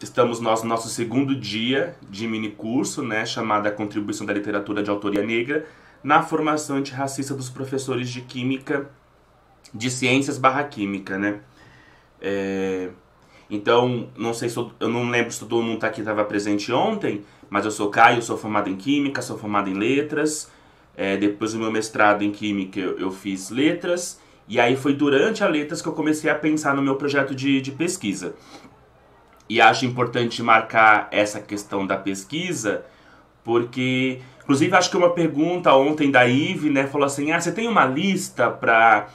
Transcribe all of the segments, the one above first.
Estamos nós no nosso segundo dia de minicurso, né, chamada Contribuição da Literatura de Autoria Negra na Formação Antirracista dos Professores de Química, de Ciências barra Química, né? Então, não sei se eu não lembro se todo mundo aqui estava presente ontem, mas eu sou Caio, sou formado em Química, sou formado em Letras. Depois do meu mestrado em Química eu fiz Letras, e aí foi durante a Letras que eu comecei a pensar no meu projeto de pesquisa. E acho importante marcar essa questão da pesquisa, porque, inclusive, acho que uma pergunta ontem da Ive, né, falou assim, você tem uma lista para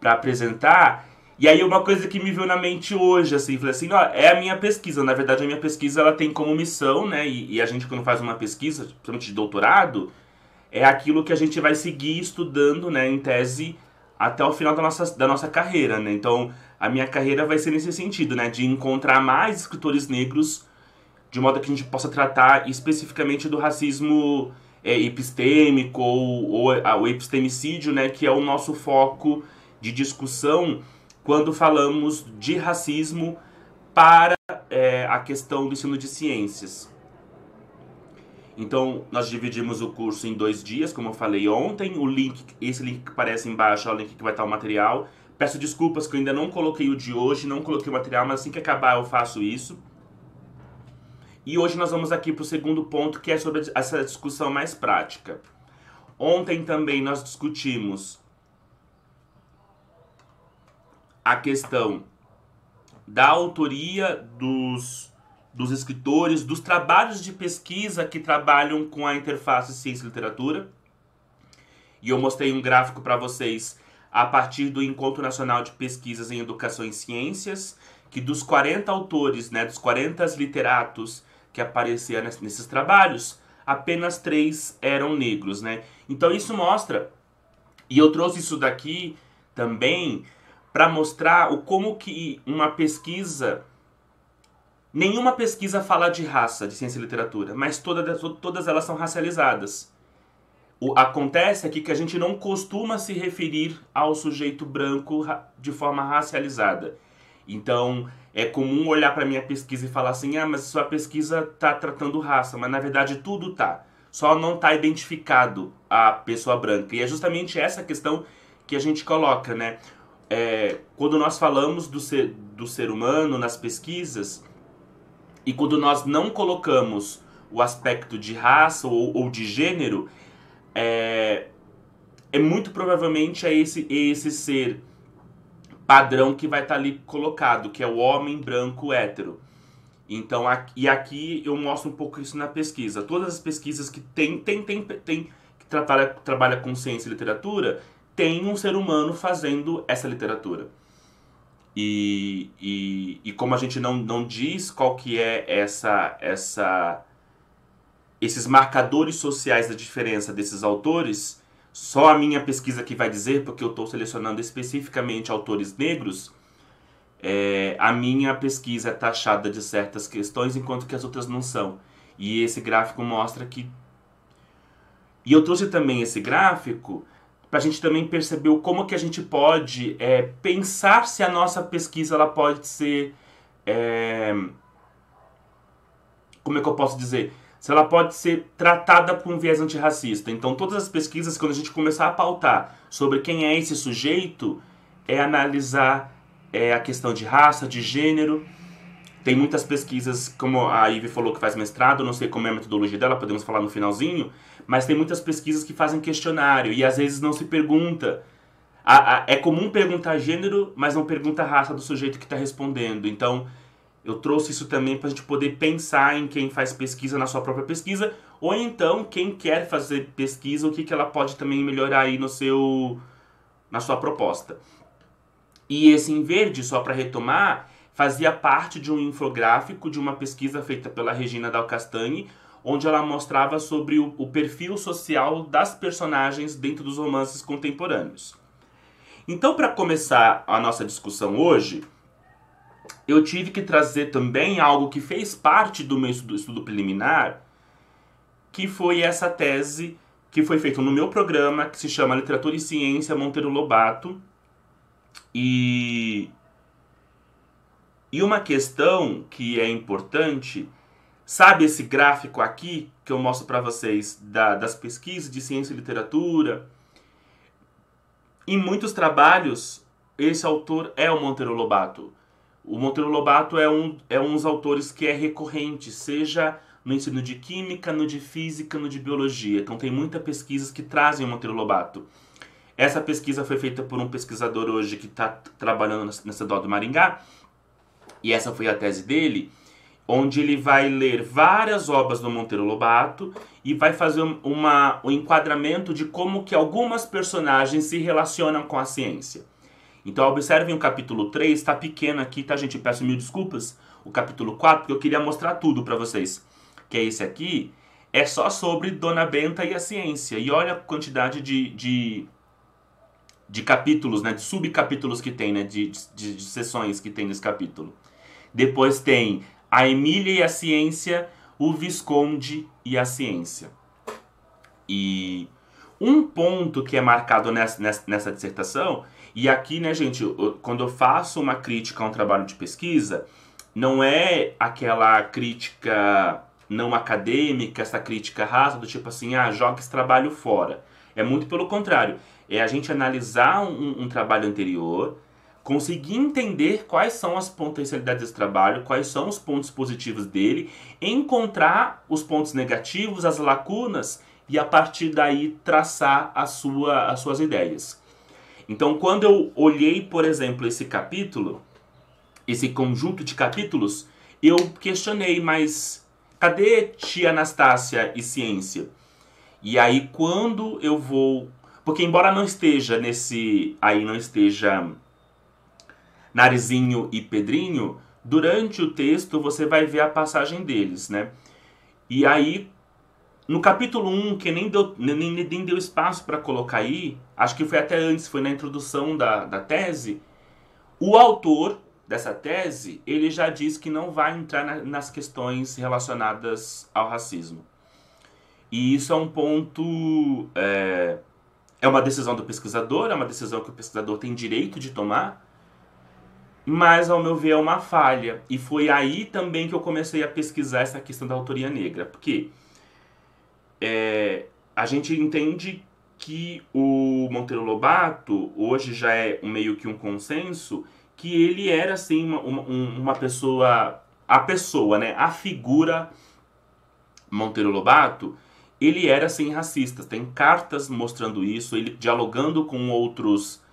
apresentar? E aí uma coisa que me veio na mente hoje, assim, falei assim, ó, é a minha pesquisa. Na verdade, a minha pesquisa, ela tem como missão, né, e a gente quando faz uma pesquisa, principalmente de doutorado, é aquilo que a gente vai seguir estudando, né, em tese até o final da nossa carreira, né? Então, a minha carreira vai ser nesse sentido, né, de encontrar mais escritores negros de modo que a gente possa tratar especificamente do racismo epistêmico ou o epistemicídio, né, que é o nosso foco de discussão quando falamos de racismo para a questão do ensino de ciências. Então, nós dividimos o curso em 2 dias, como eu falei ontem. Esse link que aparece embaixo é o link que vai estar o material. Peço desculpas que eu ainda não coloquei o de hoje, não coloquei o material, mas assim que acabar eu faço isso. E hoje nós vamos aqui para o segundo ponto, que é sobre essa discussão mais prática. Ontem também nós discutimos a questão da autoria dos escritores, dos trabalhos de pesquisa que trabalham com a interface ciência e literatura. E eu mostrei um gráfico para vocês a partir do Encontro Nacional de Pesquisas em Educação e Ciências, que dos 40 autores, né, dos 40 literatos que apareciam nesses trabalhos, apenas 3 eram negros, né? Então isso mostra, e eu trouxe isso daqui também para mostrar como que uma pesquisa, nenhuma pesquisa fala de raça, de ciência e literatura, mas todas elas são racializadas. Acontece aqui que a gente não costuma se referir ao sujeito branco de forma racializada. Então, é comum olhar para minha pesquisa e falar assim, mas sua pesquisa está tratando raça, mas na verdade tudo tá. Só não está identificado a pessoa branca. E é justamente essa questão que a gente coloca, né? Quando nós falamos do ser humano nas pesquisas, e quando nós não colocamos o aspecto de raça ou de gênero, muito provavelmente esse ser padrão que vai estar ali colocado, que é o homem branco hétero. Então, aqui eu mostro um pouco isso na pesquisa. Todas as pesquisas que que trabalha com ciência e literatura, tem um ser humano fazendo essa literatura. E como a gente não diz qual que é esses marcadores sociais da diferença desses autores, só a minha pesquisa que vai dizer, porque eu estou selecionando especificamente autores negros, a minha pesquisa é taxada de certas questões, enquanto que as outras não são. E esse gráfico mostra que... E eu trouxe também esse gráfico para a gente também perceber como que a gente pode pensar se a nossa pesquisa ela pode ser... como é que eu posso dizer? Se ela pode ser tratada por um viés antirracista. Então, todas as pesquisas, quando a gente começar a pautar sobre quem é esse sujeito, analisar a questão de raça, de gênero. Tem muitas pesquisas, como a Ive falou que faz mestrado, não sei como é a metodologia dela, podemos falar no finalzinho, mas tem muitas pesquisas que fazem questionário e às vezes não se pergunta. É comum perguntar gênero, mas não pergunta a raça do sujeito que está respondendo. Então, eu trouxe isso também para a gente poder pensar em quem faz pesquisa na sua própria pesquisa, ou então quem quer fazer pesquisa, o que ela pode também melhorar aí na sua proposta. E esse em verde, só para retomar, fazia parte de um infográfico de uma pesquisa feita pela Regina Dal Castagne, onde ela mostrava sobre o perfil social das personagens dentro dos romances contemporâneos. Então, para começar a nossa discussão hoje, eu tive que trazer também algo que fez parte do meu estudo preliminar, que foi essa tese que foi feita no meu programa, que se chama Literatura e Ciência Monteiro Lobato. E E uma questão que é importante, sabe esse gráfico aqui que eu mostro para vocês das pesquisas de ciência e literatura? Em muitos trabalhos, esse autor é o Monteiro Lobato. O Monteiro Lobato é um dos autores que é recorrente, seja no ensino de química, no de física, no de biologia. Então tem muitas pesquisas que trazem o Monteiro Lobato. Essa pesquisa foi feita por um pesquisador hoje que está trabalhando na cidade do Maringá, e essa foi a tese dele, onde ele vai ler várias obras do Monteiro Lobato e vai fazer um enquadramento de como que algumas personagens se relacionam com a ciência. Então observem o capítulo 3, está pequeno aqui, tá gente? Peço mil desculpas. O capítulo 4, porque eu queria mostrar tudo para vocês. Que é esse aqui, é só sobre Dona Benta e a ciência. E olha a quantidade de capítulos, né? De subcapítulos que tem, né? De sessões que tem nesse capítulo. Depois tem a Emília e a ciência, o Visconde e a ciência. E um ponto que é marcado nessa dissertação, e aqui, né, gente, quando eu faço uma crítica a um trabalho de pesquisa, não é aquela crítica não acadêmica, essa crítica rasa, do tipo assim, joga esse trabalho fora. É muito pelo contrário. É a gente analisar um trabalho anterior, conseguir entender quais são as potencialidades desse trabalho, quais são os pontos positivos dele, encontrar os pontos negativos, as lacunas, e a partir daí traçar as suas ideias. Então, quando eu olhei, por exemplo, esse capítulo, esse conjunto de capítulos, eu questionei, mas cadê tia Anastácia e ciência? E aí, quando eu vou... Porque embora não esteja não esteja Narizinho e Pedrinho, durante o texto você vai ver a passagem deles, né? E aí, no capítulo 1, que nem deu espaço para colocar aí, acho que foi até antes, foi na introdução da tese, o autor dessa tese, ele já diz que não vai entrar nas questões relacionadas ao racismo. E isso é um ponto... É uma decisão do pesquisador, é uma decisão que o pesquisador tem direito de tomar, mas, ao meu ver, é uma falha. E foi aí também que eu comecei a pesquisar essa questão da autoria negra. Porque a gente entende que o Monteiro Lobato, hoje já é meio que um consenso, que ele era, assim, uma pessoa... A pessoa, né? A figura Monteiro Lobato, ele era, assim, racista. Tem cartas mostrando isso, ele dialogando com outros...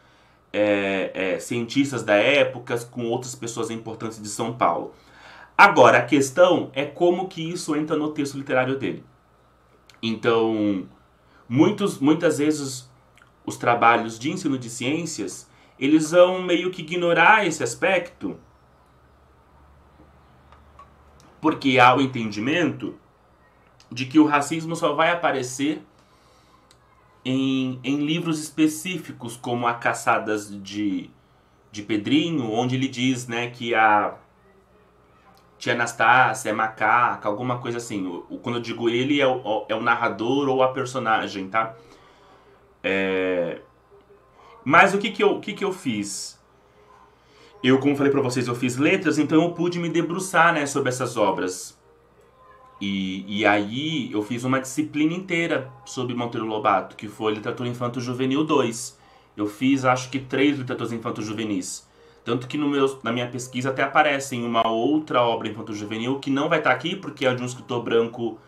cientistas da época, com outras pessoas importantes de São Paulo. Agora, a questão é como que isso entra no texto literário dele. Então, muitas vezes os trabalhos de ensino de ciências, eles vão meio que ignorar esse aspecto, porque há o entendimento de que o racismo só vai aparecer em livros específicos, como a Caçadas de Pedrinho, onde ele diz, né, que a tia Anastácia é macaca, alguma coisa assim. Quando eu digo ele, é o narrador ou a personagem, tá? Mas o que eu fiz? Eu, como falei pra vocês, eu fiz letras, então eu pude me debruçar, né, sobre essas obras. E aí eu fiz uma disciplina inteira sobre Monteiro Lobato, que foi Literatura Infanto-Juvenil 2. Eu fiz, acho que 3 literaturas infanto-juvenis. Tanto que na minha pesquisa até aparece uma outra obra infanto-juvenil que não vai estar aqui, porque é de um escritor branco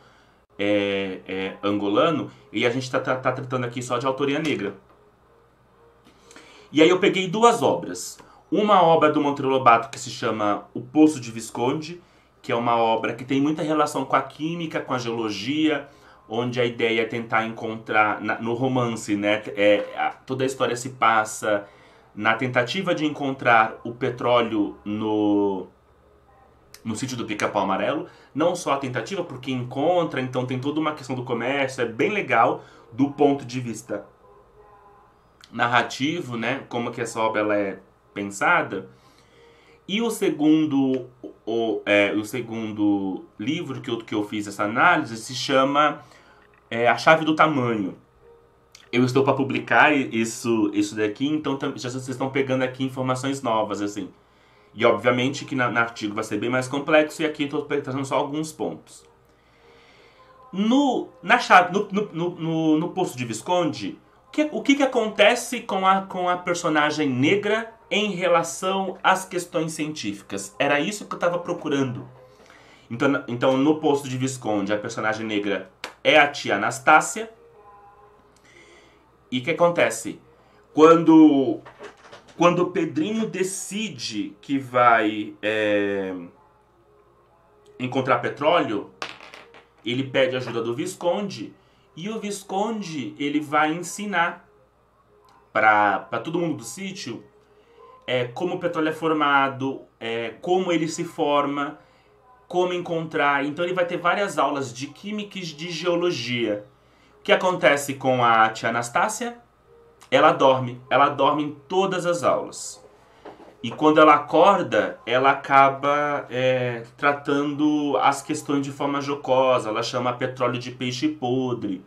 angolano, e a gente tá tratando aqui só de autoria negra. E aí eu peguei 2 obras. Uma obra do Monteiro Lobato que se chama O Poço de Visconde, que é uma obra que tem muita relação com a química, com a geologia, onde a ideia é tentar encontrar, no romance, né, toda a história se passa na tentativa de encontrar o petróleo no sítio do Pica-Pau Amarelo. Não só a tentativa, porque encontra, então tem toda uma questão do comércio, é bem legal do ponto de vista narrativo, né, como que essa obra ela é pensada. E o segundo livro que eu fiz essa análise se chama A Chave do Tamanho. Eu estou para publicar isso daqui, então já vocês estão pegando aqui informações novas, assim. E obviamente que no artigo vai ser bem mais complexo, e aqui estou trazendo só alguns pontos. No poço de Visconde, o que acontece com a personagem negra em relação às questões científicas? Era isso que eu estava procurando. Então, no poço de Visconde, a personagem negra é a tia Anastácia. E o que acontece? Quando o Pedrinho decide que vai encontrar petróleo, ele pede ajuda do Visconde, e o Visconde ele vai ensinar para todo mundo do sítio como o petróleo é formado, como ele se forma, como encontrar. Então ele vai ter várias aulas de química e de geologia. O que acontece com a tia Anastácia? Ela dorme em todas as aulas. E quando ela acorda, ela acaba tratando as questões de forma jocosa. Ela chama petróleo de peixe podre.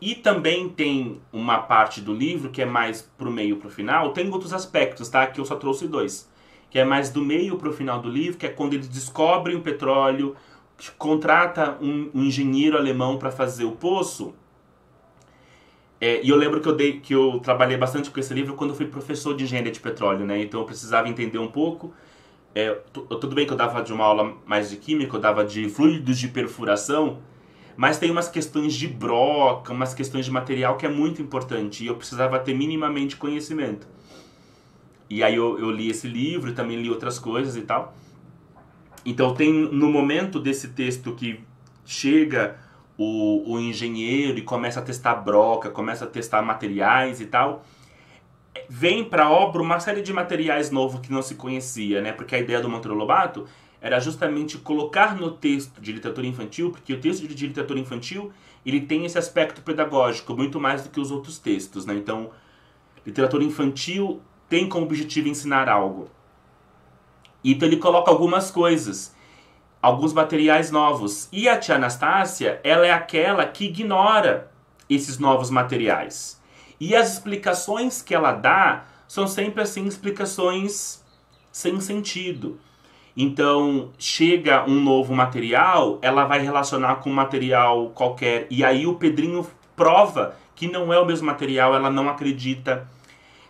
E também tem uma parte do livro que é mais pro meio pro final. Tem outros aspectos, tá? Que eu só trouxe 2. Que é mais do meio pro final do livro, que é quando eles descobrem o petróleo, contrata um engenheiro alemão para fazer o poço. E eu lembro que eu trabalhei bastante com esse livro quando eu fui professor de engenharia de petróleo, né? Então eu precisava entender um pouco. Tudo bem que eu dava de uma aula mais de química, eu dava de fluidos de perfuração, mas tem umas questões de broca, umas questões de material que é muito importante, e eu precisava ter minimamente conhecimento. E aí eu li esse livro, também li outras coisas e tal. Então tem no momento desse texto que chega o engenheiro e começa a testar broca, começa a testar materiais e tal, vem para a obra uma série de materiais novos que não se conhecia, né? Porque a ideia do Monteiro Lobato era justamente colocar no texto de literatura infantil, porque o texto de literatura infantil ele tem esse aspecto pedagógico muito mais do que os outros textos, né? Então, literatura infantil tem como objetivo ensinar algo. Então ele coloca algumas coisas, alguns materiais novos. E a tia Anastácia, ela é aquela que ignora esses novos materiais. E as explicações que ela dá são sempre assim, explicações sem sentido. Então, chega um novo material, ela vai relacionar com um material qualquer. E aí o Pedrinho prova que não é o mesmo material, ela não acredita.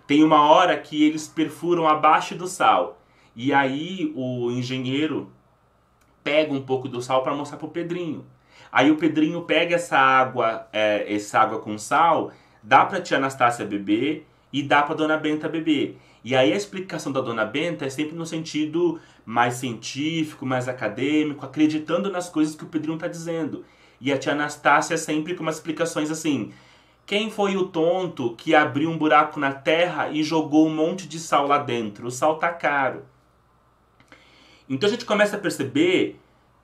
Tem uma hora que eles perfuram abaixo do sal. E aí o engenheiro pega um pouco do sal para mostrar pro Pedrinho. Aí o Pedrinho pega essa água com sal, dá pra tia Anastácia beber e dá pra dona Benta beber. E aí a explicação da dona Benta é sempre no sentido mais científico, mais acadêmico, acreditando nas coisas que o Pedrinho está dizendo. E a tia Anastácia é sempre com umas explicações assim: quem foi o tonto que abriu um buraco na terra e jogou um monte de sal lá dentro? O sal tá caro. Então a gente começa a perceber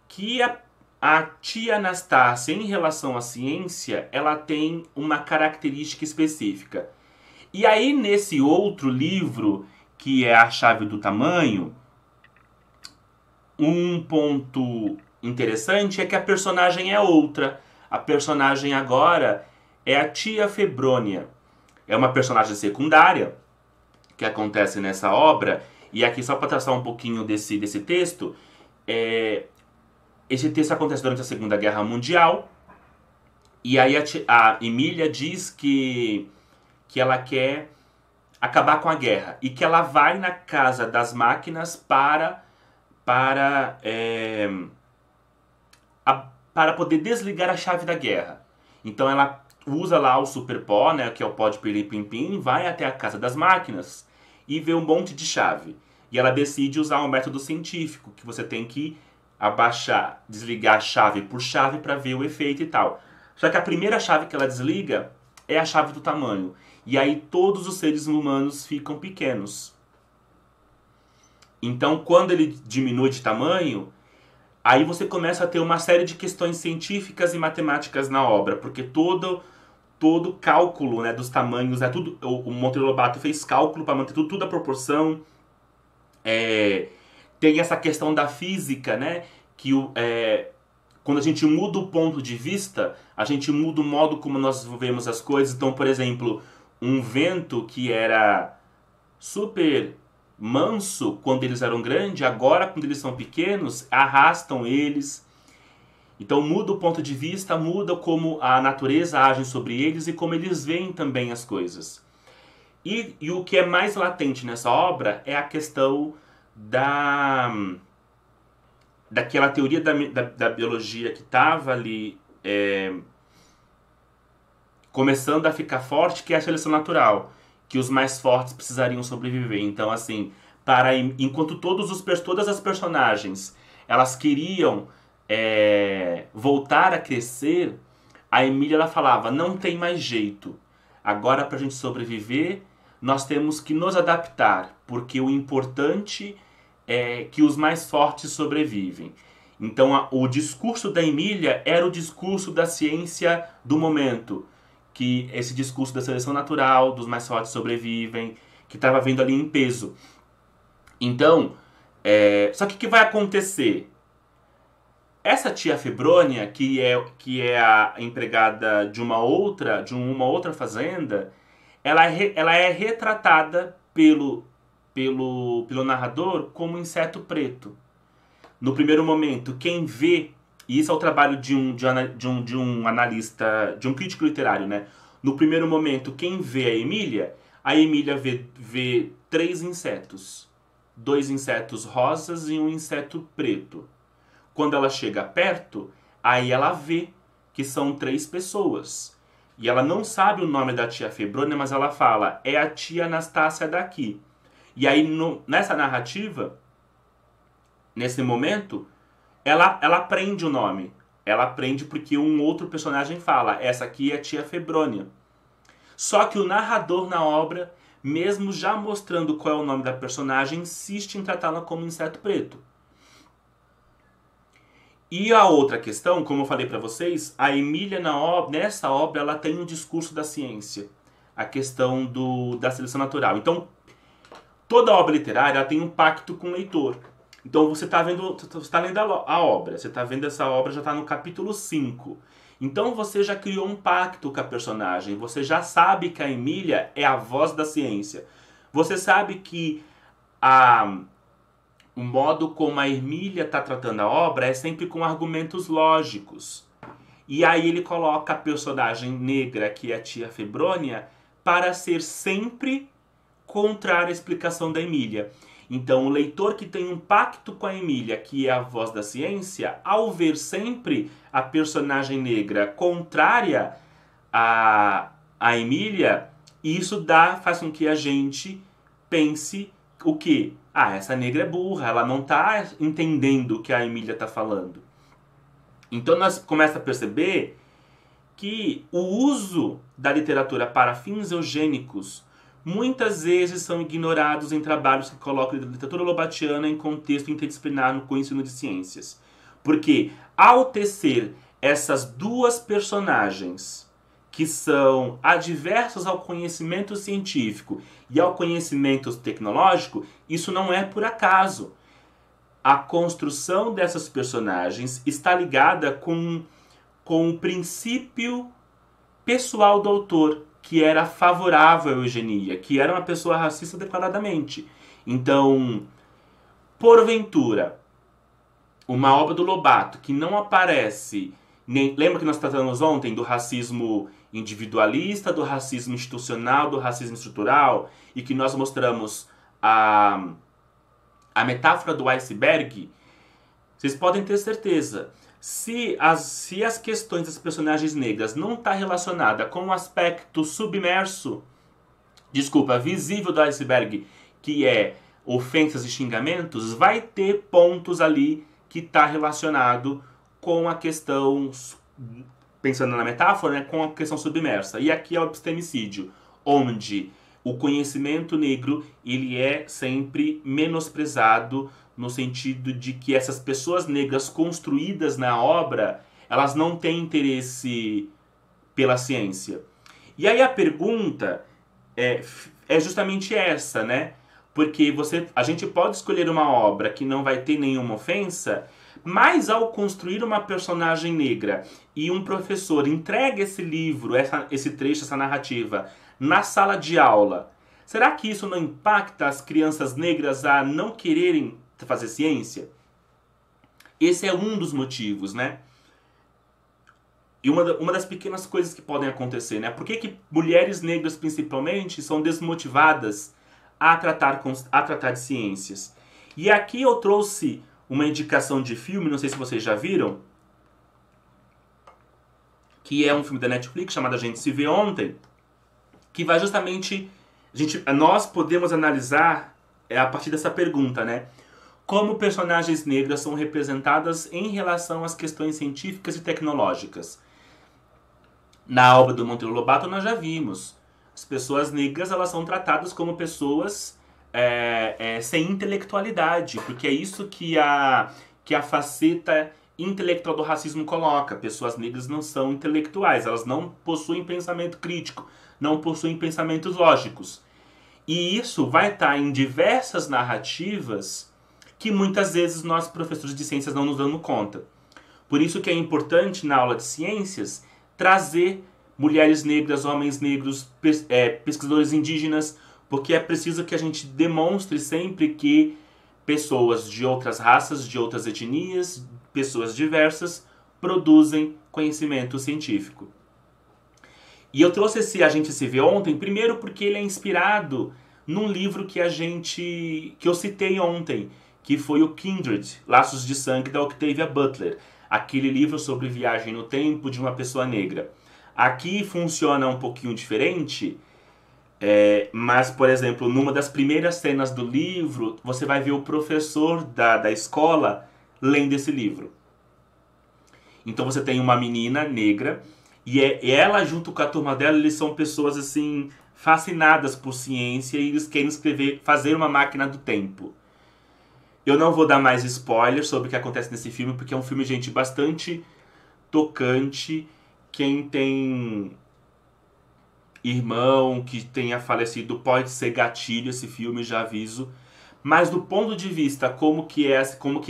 que a tia Anastácia, em relação à ciência, ela tem uma característica específica. E aí, nesse outro livro, que é A Chave do Tamanho, um ponto interessante é que a personagem é outra. A personagem agora é a tia Febrônia. É uma personagem secundária que acontece nessa obra. E aqui, só para traçar um pouquinho desse texto, esse texto acontece durante a Segunda Guerra Mundial. E aí a Emília diz que ela quer acabar com a guerra e que ela vai na casa das máquinas para poder desligar a chave da guerra. Então ela usa lá o super pó, né, que é o pó de pirim-pim-pim, vai até a casa das máquinas e vê um monte de chave. E ela decide usar um método científico, que você tem que abaixar, desligar chave por chave para ver o efeito e tal. Só que a primeira chave que ela desliga é a chave do tamanho. E aí todos os seres humanos ficam pequenos. Então, quando ele diminui de tamanho, aí você começa a ter uma série de questões científicas e matemáticas na obra, porque todo cálculo, né, dos tamanhos, tudo, o Monteiro Lobato fez cálculo para manter tudo a proporção. Tem essa questão da física, né, que quando a gente muda o ponto de vista, a gente muda o modo como nós vemos as coisas. Então, por exemplo, um vento que era super manso quando eles eram grandes, agora quando eles são pequenos, arrastam eles. Então muda o ponto de vista, muda como a natureza age sobre eles e como eles veem também as coisas. E o que é mais latente nessa obra é a questão daquela teoria da biologia que estava ali começando a ficar forte, que é a seleção natural, que os mais fortes precisariam sobreviver. Então, assim, enquanto todas as personagens elas queriam voltar a crescer, a Emília ela falava, não tem mais jeito. Agora, para a gente sobreviver, nós temos que nos adaptar, porque o importante é que os mais fortes sobrevivem. Então, o discurso da Emília era o discurso da ciência do momento, que esse discurso da seleção natural, dos mais fortes sobrevivem, que estava vindo ali em peso. Então, só que o que vai acontecer? Essa tia Febrônia, que é a empregada de uma outra fazenda, ela é retratada pelo narrador como um inseto preto. No primeiro momento, quem vê, e isso é o trabalho de um analista, de um crítico literário, né? No primeiro momento, quem vê a Emília vê 3 insetos. 2 insetos rosas e um inseto preto. Quando ela chega perto, aí ela vê que são 3 pessoas. E ela não sabe o nome da tia Febrônia, mas ela fala, é a tia Anastácia daqui. E aí, nessa narrativa, nesse momento, ela aprende o nome. Ela aprende porque um outro personagem fala, essa aqui é a tia Febrônia. Só que o narrador na obra, mesmo já mostrando qual é o nome da personagem, insiste em tratá-la como inseto preto. E a outra questão, como eu falei para vocês, a Emília nessa obra ela tem um discurso da ciência, a questão da seleção natural. Então, toda obra literária ela tem um pacto com o leitor. Então você está lendo a obra, você está vendo essa obra, já está no capítulo 5. Então você já criou um pacto com a personagem, você já sabe que a Emília é a voz da ciência. Você sabe que o modo como a Emília está tratando a obra é sempre com argumentos lógicos. E aí ele coloca a personagem negra, que é a tia Febrônia, para ser sempre contrária à explicação da Emília. Então o leitor que tem um pacto com a Emília, que é a voz da ciência, ao ver sempre a personagem negra contrária a Emília, isso faz com que a gente pense o quê? Essa negra é burra, ela não está entendendo o que a Emília está falando. Então nós começamos a perceber que o uso da literatura para fins eugênicos muitas vezes são ignorados em trabalhos que colocam a literatura lobatiana em contexto interdisciplinar com o ensino de ciências. Porque ao tecer essas 2 personagens que são adversas ao conhecimento científico e ao conhecimento tecnológico, isso não é por acaso. A construção dessas personagens está ligada com o princípio pessoal do autor, que era favorável à eugenia, que era uma pessoa racista declaradamente. Então, porventura, uma obra do Lobato que não aparece... Lembra que nós tratamos ontem do racismo individualista, do racismo institucional, do racismo estrutural, e que nós mostramos a metáfora do iceberg? Vocês podem ter certeza, se as questões das personagens negras não estão relacionadas com o aspecto visível do iceberg, que é ofensas e xingamentos, vai ter pontos ali que está relacionado com a questão, pensando na metáfora, né, com a questão submersa. E aqui é o epistemicídio, onde o conhecimento negro ele é sempre menosprezado no sentido de que essas pessoas negras construídas na obra, elas não têm interesse pela ciência. E aí a pergunta é justamente essa, né? Porque a gente pode escolher uma obra que não vai ter nenhuma ofensa, mas ao construir uma personagem negra e um professor entrega esse livro, esse trecho, essa narrativa, na sala de aula, Será que isso não impacta as crianças negras a não quererem fazer ciência? Esse é um dos motivos, né? E uma das pequenas coisas que podem acontecer, né? Por que mulheres negras, principalmente, são desmotivadas a tratar de ciências? E aqui eu trouxe uma indicação de filme, não sei se vocês já viram, que é um filme da Netflix chamado A Gente Se Vê Ontem, que vai justamente... nós podemos analisar a partir dessa pergunta, né? Como personagens negras são representadas em relação às questões científicas e tecnológicas. Na obra do Monteiro Lobato nós já vimos. As pessoas negras, elas são tratadas como pessoas sem intelectualidade, porque é isso que a faceta intelectual do racismo coloca. Pessoas negras não são intelectuais, elas não possuem pensamento crítico, não possuem pensamentos lógicos. E isso vai estar em diversas narrativas que muitas vezes nós, professores de ciências, não nos damos conta. Por isso que é importante, na aula de ciências, trazer mulheres negras, homens negros, pesquisadores indígenas, porque é preciso que a gente demonstre sempre que pessoas de outras raças, de outras etnias, pessoas diversas, produzem conhecimento científico. E eu trouxe esse A Gente Se Vê Ontem, primeiro porque ele é inspirado num livro que eu citei ontem, que foi o Kindred, Laços de Sangue, da Octavia Butler. Aquele livro sobre viagem no tempo de uma pessoa negra. Aqui funciona um pouquinho diferente, mas, por exemplo, numa das primeiras cenas do livro, você vai ver o professor da escola lendo esse livro. Então você tem uma menina negra, e ela junto com a turma dela, eles são pessoas assim fascinadas por ciência e eles querem fazer uma máquina do tempo. Eu não vou dar mais spoilers sobre o que acontece nesse filme, porque é um filme, gente, bastante tocante. Quem tem irmão que tenha falecido pode ser gatilho esse filme, já aviso. Mas do ponto de vista como que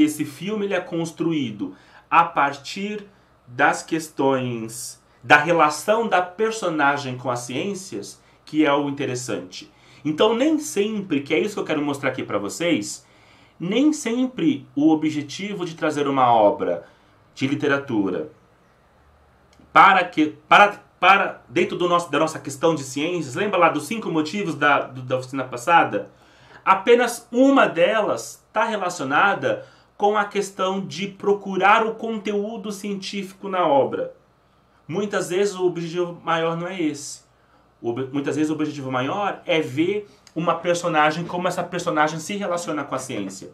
esse filme ele é construído a partir das questões da relação da personagem com as ciências, que é o interessante. Então nem sempre, que é isso que eu quero mostrar aqui para vocês, nem sempre o objetivo de trazer uma obra de literatura para dentro da nossa questão de ciências, lembra lá dos 5 motivos da oficina passada? Apenas uma delas está relacionada com a questão de procurar o conteúdo científico na obra. Muitas vezes o objetivo maior não é esse. Muitas vezes o objetivo maior é ver uma personagem, como essa personagem se relaciona com a ciência.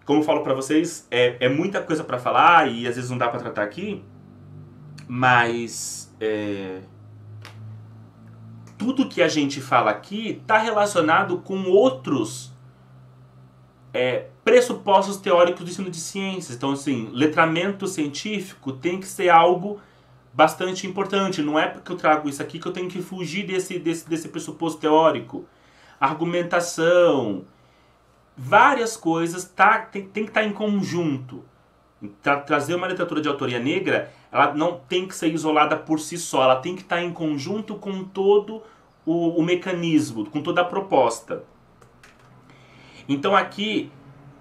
Como eu falo para vocês, é muita coisa para falar e às vezes não dá para tratar aqui, mas tudo que a gente fala aqui está relacionado com outros pressupostos teóricos do ensino de ciências. Então, assim, letramento científico tem que ser algo bastante importante. Não é porque eu trago isso aqui que eu tenho que fugir desse pressuposto teórico. Argumentação, várias coisas tem que estar em conjunto. Trazer uma literatura de autoria negra, ela não tem que ser isolada por si só, ela tem que estar em conjunto com todo o mecanismo, com toda a proposta. Então aqui,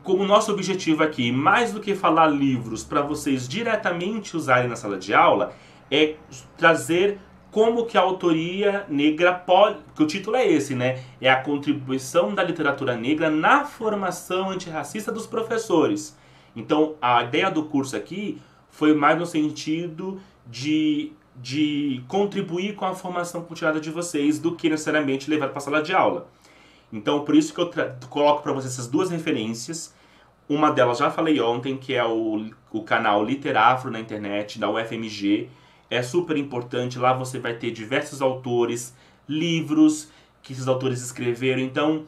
como nosso objetivo aqui, mais do que falar livros para vocês diretamente usarem na sala de aula, é trazer como que a autoria negra pode... que o título é esse, né? É a contribuição da literatura negra na formação antirracista dos professores. Então, a ideia do curso aqui foi mais no sentido de contribuir com a formação continuada de vocês do que necessariamente levar para a sala de aula. Então, por isso que eu coloco para vocês essas 2 referências. Uma delas já falei ontem, que é o canal Literafro na internet, da UFMG. É super importante, lá você vai ter diversos autores, livros que esses autores escreveram. Então,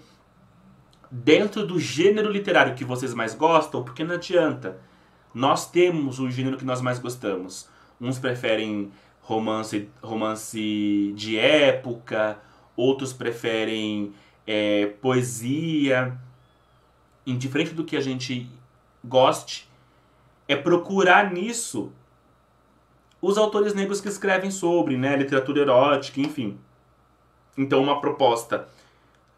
dentro do gênero literário que vocês mais gostam, porque não adianta, nós temos o gênero que nós mais gostamos. Uns preferem romance de época, outros preferem poesia. Indiferente do que a gente goste, é procurar nisso os autores negros que escrevem sobre, né, literatura erótica, enfim. Então, uma proposta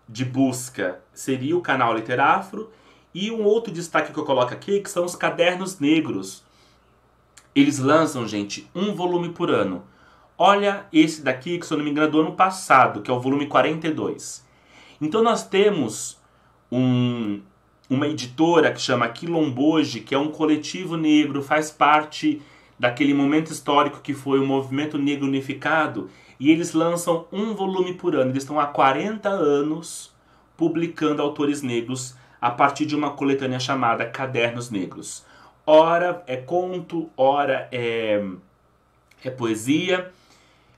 de busca seria o canal Literafro. E um outro destaque que eu coloco aqui, que são os cadernos negros. Eles lançam, gente, um volume por ano. Olha esse daqui, que se eu não me engano é do ano passado, que é o volume 42. Então nós temos uma editora que chama Quilomboje, que é um coletivo negro, faz parte daquele momento histórico que foi o Movimento Negro Unificado, e eles lançam um volume por ano. Eles estão há 40 anos publicando autores negros a partir de uma coletânea chamada Cadernos Negros. Ora é conto, ora é poesia.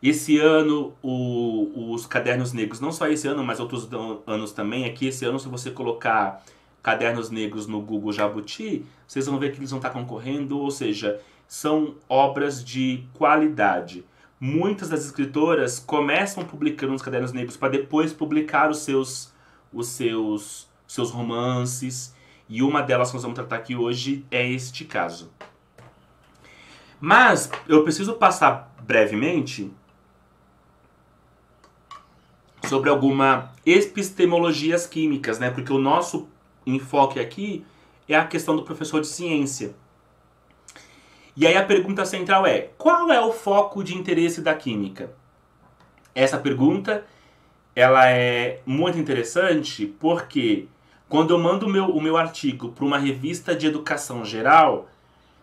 Esse ano, os Cadernos Negros, não só esse ano, mas outros anos também, aqui esse ano, se você colocar Cadernos Negros no Google Jabuti, vocês vão ver que eles vão estar concorrendo, ou seja, são obras de qualidade. Muitas das escritoras começam publicando os Cadernos Negros para depois publicar os seus romances, e uma delas que nós vamos tratar aqui hoje é este caso. Mas eu preciso passar brevemente sobre algumas epistemologias químicas, né? Porque o nosso enfoque aqui é a questão do professor de ciência. E aí a pergunta central é: qual é o foco de interesse da química? Essa pergunta ela é muito interessante porque quando eu mando o meu artigo para uma revista de educação geral,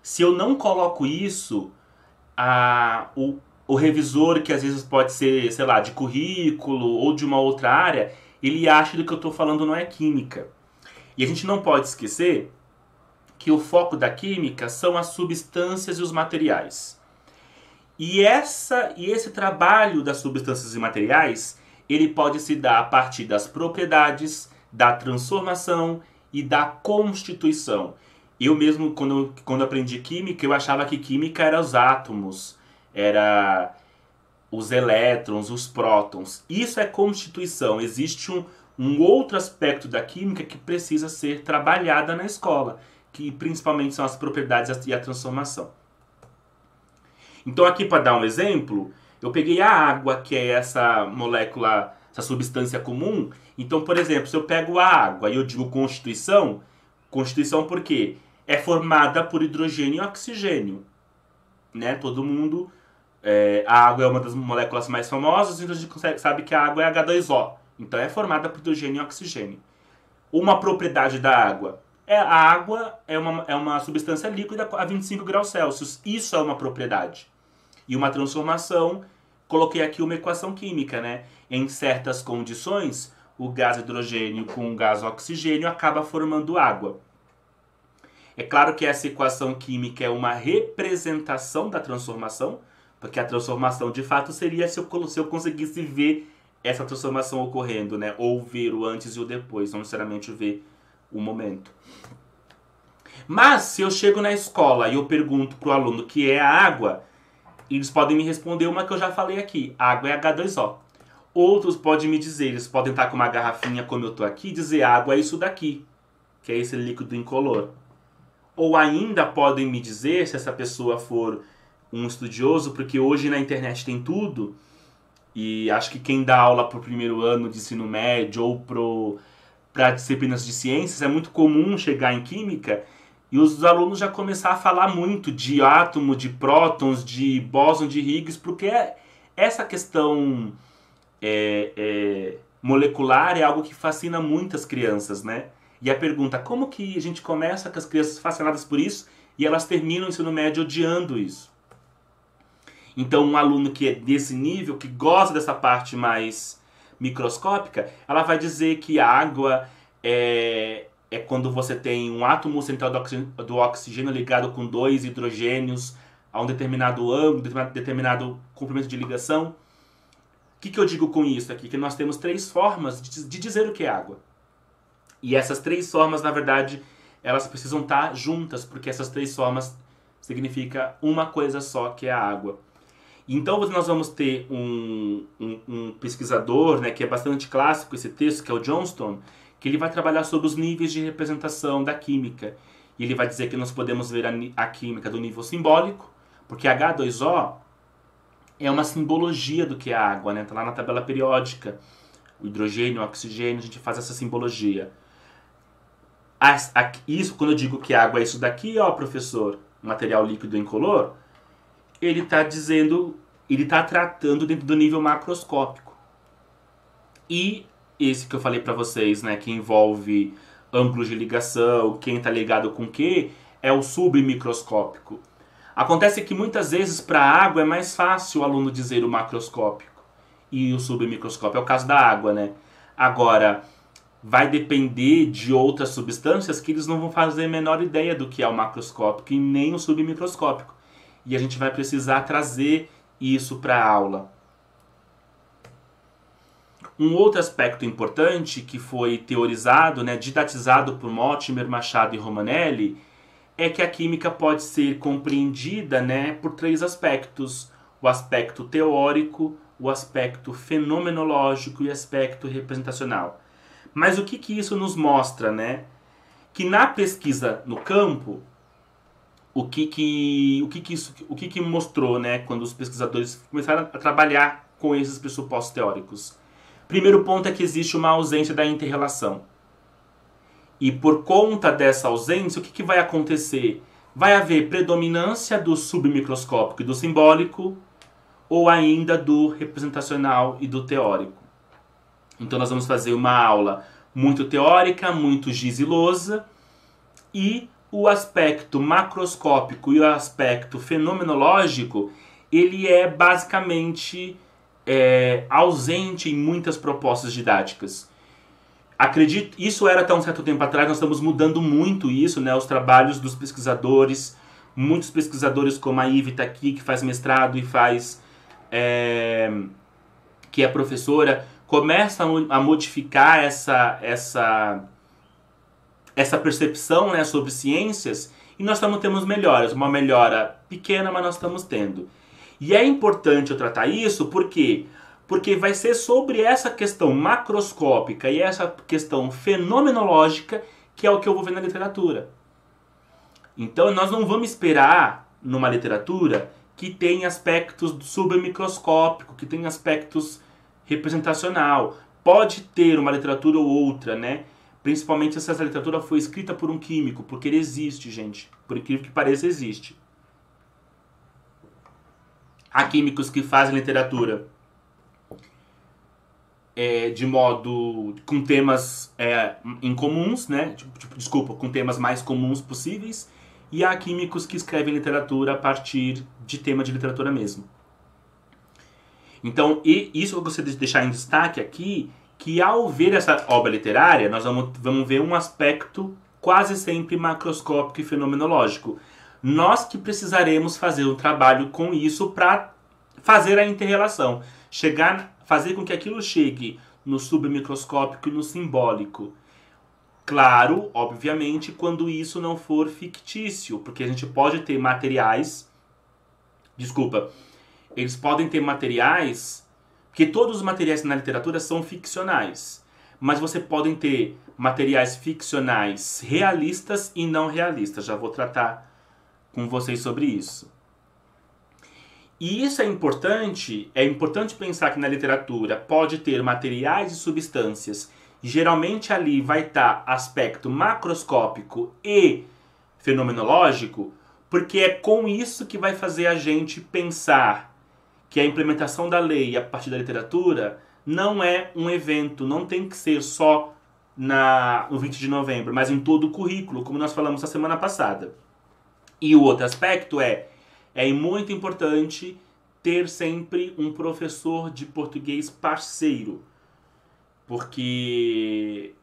se eu não coloco isso, o revisor, que às vezes pode ser, sei lá, de currículo ou de uma outra área, ele acha que o que eu estou falando não é química. E a gente não pode esquecer que o foco da química são as substâncias e os materiais. E esse trabalho das substâncias e materiais, ele pode se dar a partir das propriedades, da transformação e da constituição. Eu mesmo, quando aprendi química, eu achava que química era os átomos, era os elétrons, os prótons. Isso é constituição. Existe um outro aspecto da química que precisa ser trabalhada na escola, que principalmente são as propriedades e a transformação. Então aqui, para dar um exemplo, eu peguei a água, que é essa molécula, essa substância comum. Então, por exemplo, se eu pego a água e eu digo constituição por quê? É formada por hidrogênio e oxigênio. Né? Todo mundo... a água é uma das moléculas mais famosas, então a gente sabe que a água é H2O. Então é formada por hidrogênio e oxigênio. Uma propriedade da água. A água é uma substância líquida a 25 graus Celsius. Isso é uma propriedade. E uma transformação, coloquei aqui uma equação química, né? Em certas condições, o gás hidrogênio com o gás oxigênio acaba formando água. É claro que essa equação química é uma representação da transformação, porque a transformação de fato seria se eu conseguisse ver essa transformação ocorrendo, né? Ou ver o antes e o depois, não necessariamente ver o momento. Mas se eu chego na escola e eu pergunto para o aluno o que é a água, eles podem me responder uma que eu já falei aqui: água é H2O. Outros podem me dizer, eles podem estar com uma garrafinha como eu estou aqui e dizer água é isso daqui, que é esse líquido incolor. Ou ainda podem me dizer, se essa pessoa for um estudioso, porque hoje na internet tem tudo, e acho que quem dá aula para o primeiro ano de ensino médio ou para disciplinas de ciências, é muito comum chegar em química e os alunos já começar a falar muito de átomo, de prótons, de bóson de Higgs, porque essa questão molecular é algo que fascina muitas crianças, né? E a pergunta, como que a gente começa com as crianças fascinadas por isso e elas terminam o ensino médio odiando isso? Então, um aluno que é desse nível, que gosta dessa parte mais microscópica, ela vai dizer que a água é quando você tem um átomo central do oxigênio ligado com dois hidrogênios a um determinado ângulo, determinado comprimento de ligação. O que eu digo com isso aqui? Que nós temos 3 formas de dizer o que é água. E essas 3 formas, na verdade, elas precisam estar juntas, porque essas 3 formas significam uma coisa só, que é a água. Então nós vamos ter um pesquisador, né, que é bastante clássico esse texto, que é o Johnston, que ele vai trabalhar sobre os níveis de representação da química. E ele vai dizer que nós podemos ver a química do nível simbólico, porque H2O é uma simbologia do que é a água, né? Tá lá na tabela periódica. O hidrogênio, o oxigênio, a gente faz essa simbologia. Isso, quando eu digo que a água é isso daqui, ó, professor, material líquido incolor, ele está dizendo, ele está tratando dentro do nível macroscópico. E esse que eu falei para vocês, né, que envolve ângulos de ligação, quem está ligado com o que, é o submicroscópico. Acontece que muitas vezes para a água é mais fácil o aluno dizer o macroscópico e o submicroscópio. É o caso da água, né? Agora, vai depender de outras substâncias que eles não vão fazer a menor ideia do que é o macroscópico e nem o submicroscópico. E a gente vai precisar trazer isso para a aula. Um outro aspecto importante que foi teorizado, né, didatizado por Mortimer, Machado e Romanelli, é que a química pode ser compreendida, né, por 3 aspectos: o aspecto teórico, o aspecto fenomenológico e o aspecto representacional. Mas o que isso nos mostra, né? Que na pesquisa no campo, o que mostrou, né, quando os pesquisadores começaram a trabalhar com esses pressupostos teóricos? Primeiro ponto é que existe uma ausência da inter-relação. E por conta dessa ausência, o que vai acontecer? Vai haver predominância do submicroscópico e do simbólico, ou ainda do representacional e do teórico. Então nós vamos fazer uma aula muito teórica, muito giz-ilosa, e o aspecto macroscópico e o aspecto fenomenológico, ele é basicamente ausente em muitas propostas didáticas. Acredito, isso era até um certo tempo atrás, nós estamos mudando muito isso, né? Os trabalhos dos pesquisadores, muitos pesquisadores como a Ive está aqui, que faz mestrado e faz que é professora, começa a modificar essa percepção, né, sobre ciências, e nós estamos tendo melhoras, uma melhora pequena, mas nós estamos tendo. E é importante eu tratar isso, por quê? Porque vai ser sobre essa questão macroscópica e essa questão fenomenológica que é o que eu vou ver na literatura. Então nós não vamos esperar numa literatura que tem aspectos submicroscópicos, que tem aspectos representacional. Pode ter uma literatura ou outra, né? Principalmente se essa literatura foi escrita por um químico, porque ele existe, gente. Por incrível que pareça, existe. Há químicos que fazem literatura de modo com temas incomuns, né? Com temas mais comuns possíveis. E há químicos que escrevem literatura a partir de tema de literatura mesmo. Então, isso eu gostaria de deixar em destaque aqui, que ao ver essa obra literária, nós vamos ver um aspecto quase sempre macroscópico e fenomenológico. Nós que precisaremos fazer um trabalho com isso para fazer a inter-relação. Fazer com que aquilo chegue no submicroscópico e no simbólico. Claro, obviamente, quando isso não for fictício, porque a gente pode ter materiais... Eles podem ter materiais... Porque todos os materiais na literatura são ficcionais. Mas você pode ter materiais ficcionais realistas e não realistas. Já vou tratar com vocês sobre isso. E isso é importante pensar que na literatura pode ter materiais e substâncias. Geralmente ali vai estar aspecto macroscópico e fenomenológico, porque é com isso que vai fazer a gente pensar que a implementação da lei a partir da literatura não é um evento, não tem que ser só no 20 de novembro, mas em todo o currículo, como nós falamos na semana passada. E o outro aspecto é muito importante ter sempre um professor de português parceiro, porque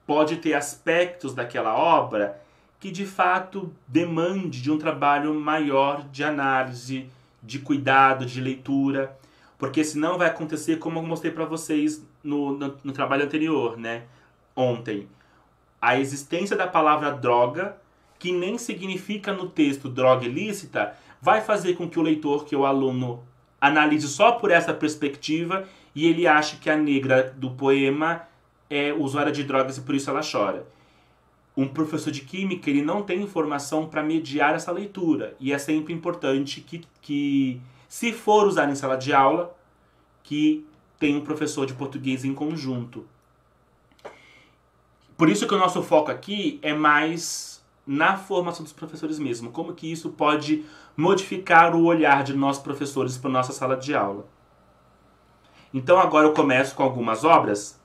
pode ter aspectos daquela obra que de fato demande de um trabalho maior de análise, de cuidado, de leitura, porque senão vai acontecer como eu mostrei para vocês no trabalho anterior, né? Ontem. A existência da palavra droga, que nem significa no texto droga ilícita, vai fazer com que o leitor, que o aluno, analise só por essa perspectiva e ele ache que a negra do poema é usuária de drogas e por isso ela chora. Um professor de química, ele não tem informação para mediar essa leitura. E é sempre importante que Se for usar em sala de aula, que tem um professor de português em conjunto. Por isso que o nosso foco aqui é mais na formação dos professores mesmo. Como que isso pode modificar o olhar de nós professores para a nossa sala de aula. Então agora eu começo com algumas obras.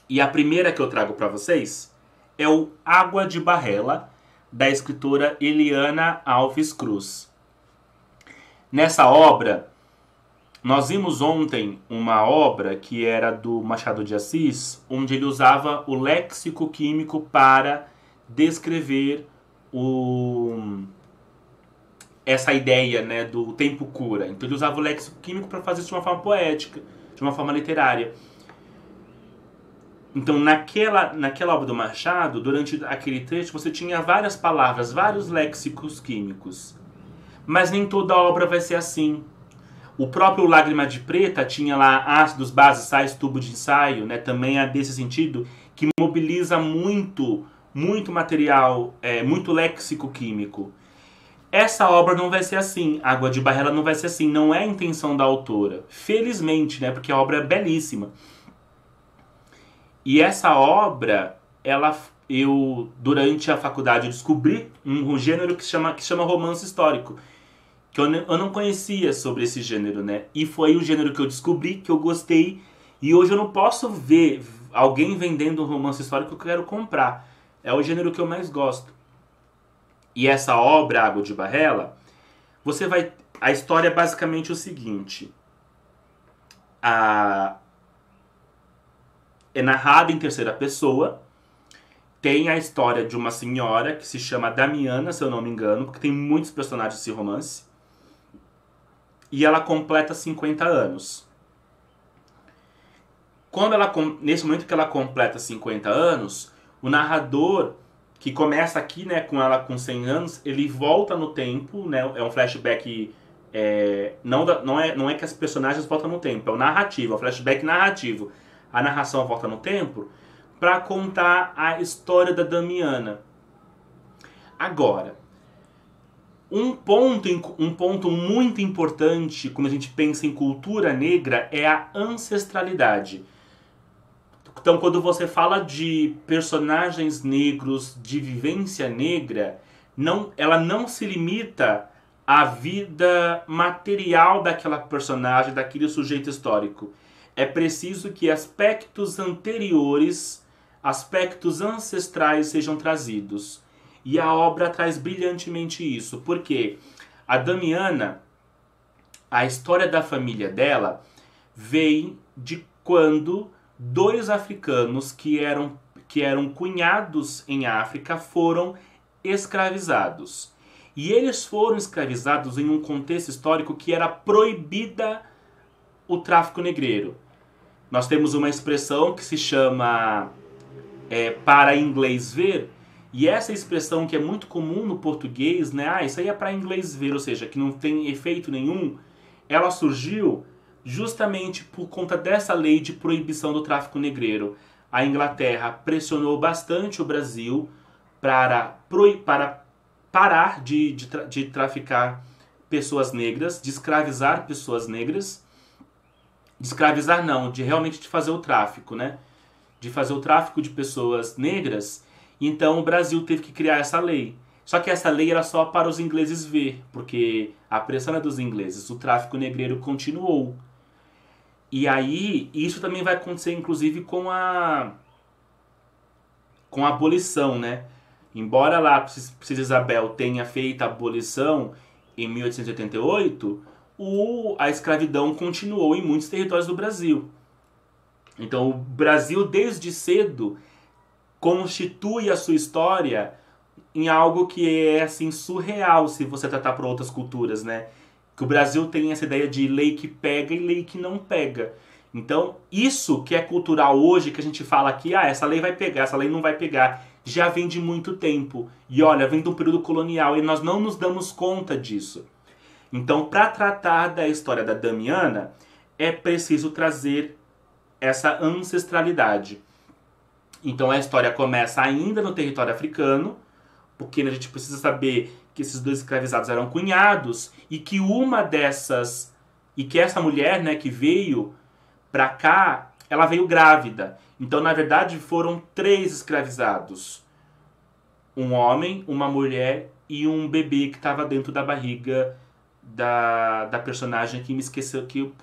E a primeira que eu trago para vocês é o Água de Barrela, da escritora Eliana Alves Cruz. Nessa obra, nós vimos ontem uma obra que era do Machado de Assis, onde ele usava o léxico químico para descrever essa ideia, né, do tempo cura. Então ele usava o léxico químico para fazer isso de uma forma poética, de uma forma literária. Então naquela obra do Machado, durante aquele trecho, você tinha várias palavras, vários léxicos químicos. Mas nem toda obra vai ser assim. O próprio Lágrima de Preta tinha lá ácidos, bases, sais, tubo de ensaio, né? Também é desse sentido, que mobiliza muito material, muito léxico químico. Essa obra não vai ser assim, Água de Barrela não vai ser assim, não é a intenção da autora. Felizmente, né? Porque a obra é belíssima. E essa obra, eu durante a faculdade descobri um gênero que chama romance histórico. Que eu não conhecia sobre esse gênero, né? E foi o gênero que eu descobri, que eu gostei. E hoje eu não posso ver alguém vendendo um romance histórico que eu quero comprar. É o gênero que eu mais gosto. E essa obra, Água de Barrela, a história é basicamente o seguinte. É narrada em terceira pessoa. Tem a história de uma senhora que se chama Damiana, se eu não me engano, porque tem muitos personagens desse romance. E ela completa 50 anos. Nesse momento que ela completa 50 anos, o narrador, que começa aqui, né, com ela com 100 anos, ele volta no tempo, né, é um flashback, não é que as personagens voltam no tempo, é o narrativo, é um flashback narrativo. A narração volta no tempo para contar a história da Damiana. Agora, um ponto muito importante quando a gente pensa em cultura negra é a ancestralidade. Então, quando você fala de personagens negros, de vivência negra, ela não se limita à vida material daquela personagem, daquele sujeito histórico. É preciso que aspectos anteriores, aspectos ancestrais sejam trazidos. E a obra traz brilhantemente isso. Porque a Damiana, a história da família dela, vem de quando 2 africanos que eram cunhados em África foram escravizados. E eles foram escravizados em um contexto histórico que era proibida o tráfico negreiro. Nós temos uma expressão que se chama para inglês ver, e essa expressão que é muito comum no português, né? Isso aí é para inglês ver, ou seja, que não tem efeito nenhum, ela surgiu justamente por conta dessa lei de proibição do tráfico negreiro. A Inglaterra pressionou bastante o Brasil para parar de traficar pessoas negras, de escravizar pessoas negras. De escravizar não, de realmente fazer o tráfico, né? De fazer o tráfico de pessoas negras. Então o Brasil teve que criar essa lei. Só que essa lei era só para os ingleses ver, porque a pressão é dos ingleses. O tráfico negreiro continuou. E aí, isso também vai acontecer, inclusive, com a abolição, né? Embora lá a Princesa Isabel tenha feito a abolição em 1888, a escravidão continuou em muitos territórios do Brasil. Então, o Brasil, desde cedo, constitui a sua história em algo que é assim surreal se você tratar por outras culturas, né? Que o Brasil tem essa ideia de lei que pega e lei que não pega. Então, isso que é cultural hoje, que a gente fala aqui, essa lei vai pegar, essa lei não vai pegar, já vem de muito tempo. E olha, vem do período colonial e nós não nos damos conta disso. Então, para tratar da história da Damiana, é preciso trazer essa ancestralidade. Então, a história começa ainda no território africano, porque a gente precisa saber que esses dois escravizados eram cunhados e que uma dessas, e que essa mulher, né, que veio pra cá, ela veio grávida. Então, na verdade, foram 3 escravizados. Um homem, uma mulher e um bebê que estava dentro da barriga da personagem que me esqueceu, que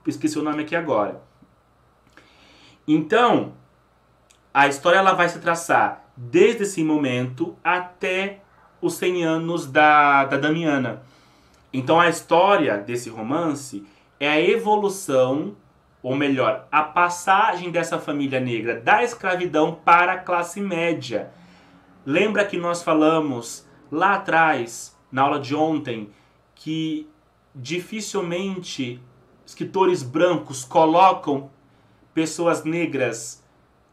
esqueci o nome aqui agora. Então, a história ela vai se traçar desde esse momento até os 100 anos da Damiana. Então, a história desse romance é a evolução, ou melhor, a passagem dessa família negra da escravidão para a classe média. Lembra que nós falamos lá atrás, na aula de ontem, que dificilmente escritores brancos colocam pessoas negras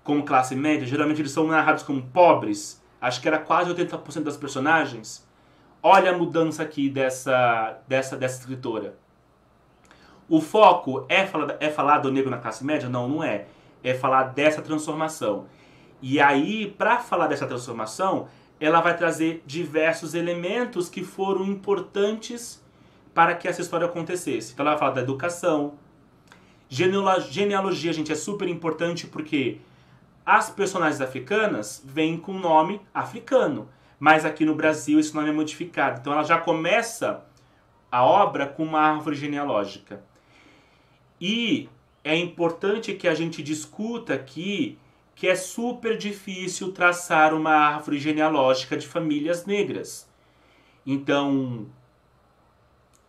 como classe média? Geralmente eles são narrados como pobres. Acho que era quase 80% das personagens. Olha a mudança aqui dessa escritora. O foco é falar do negro na classe média? Não, não é. É falar dessa transformação. E aí, para falar dessa transformação, ela vai trazer diversos elementos que foram importantes para que essa história acontecesse. Então ela vai falar da educação. Genealogia, gente, é super importante porque as personagens africanas vêm com nome africano. Mas aqui no Brasil esse nome é modificado. Então ela já começa a obra com uma árvore genealógica. E é importante que a gente discuta aqui que é super difícil traçar uma árvore genealógica de famílias negras. Então,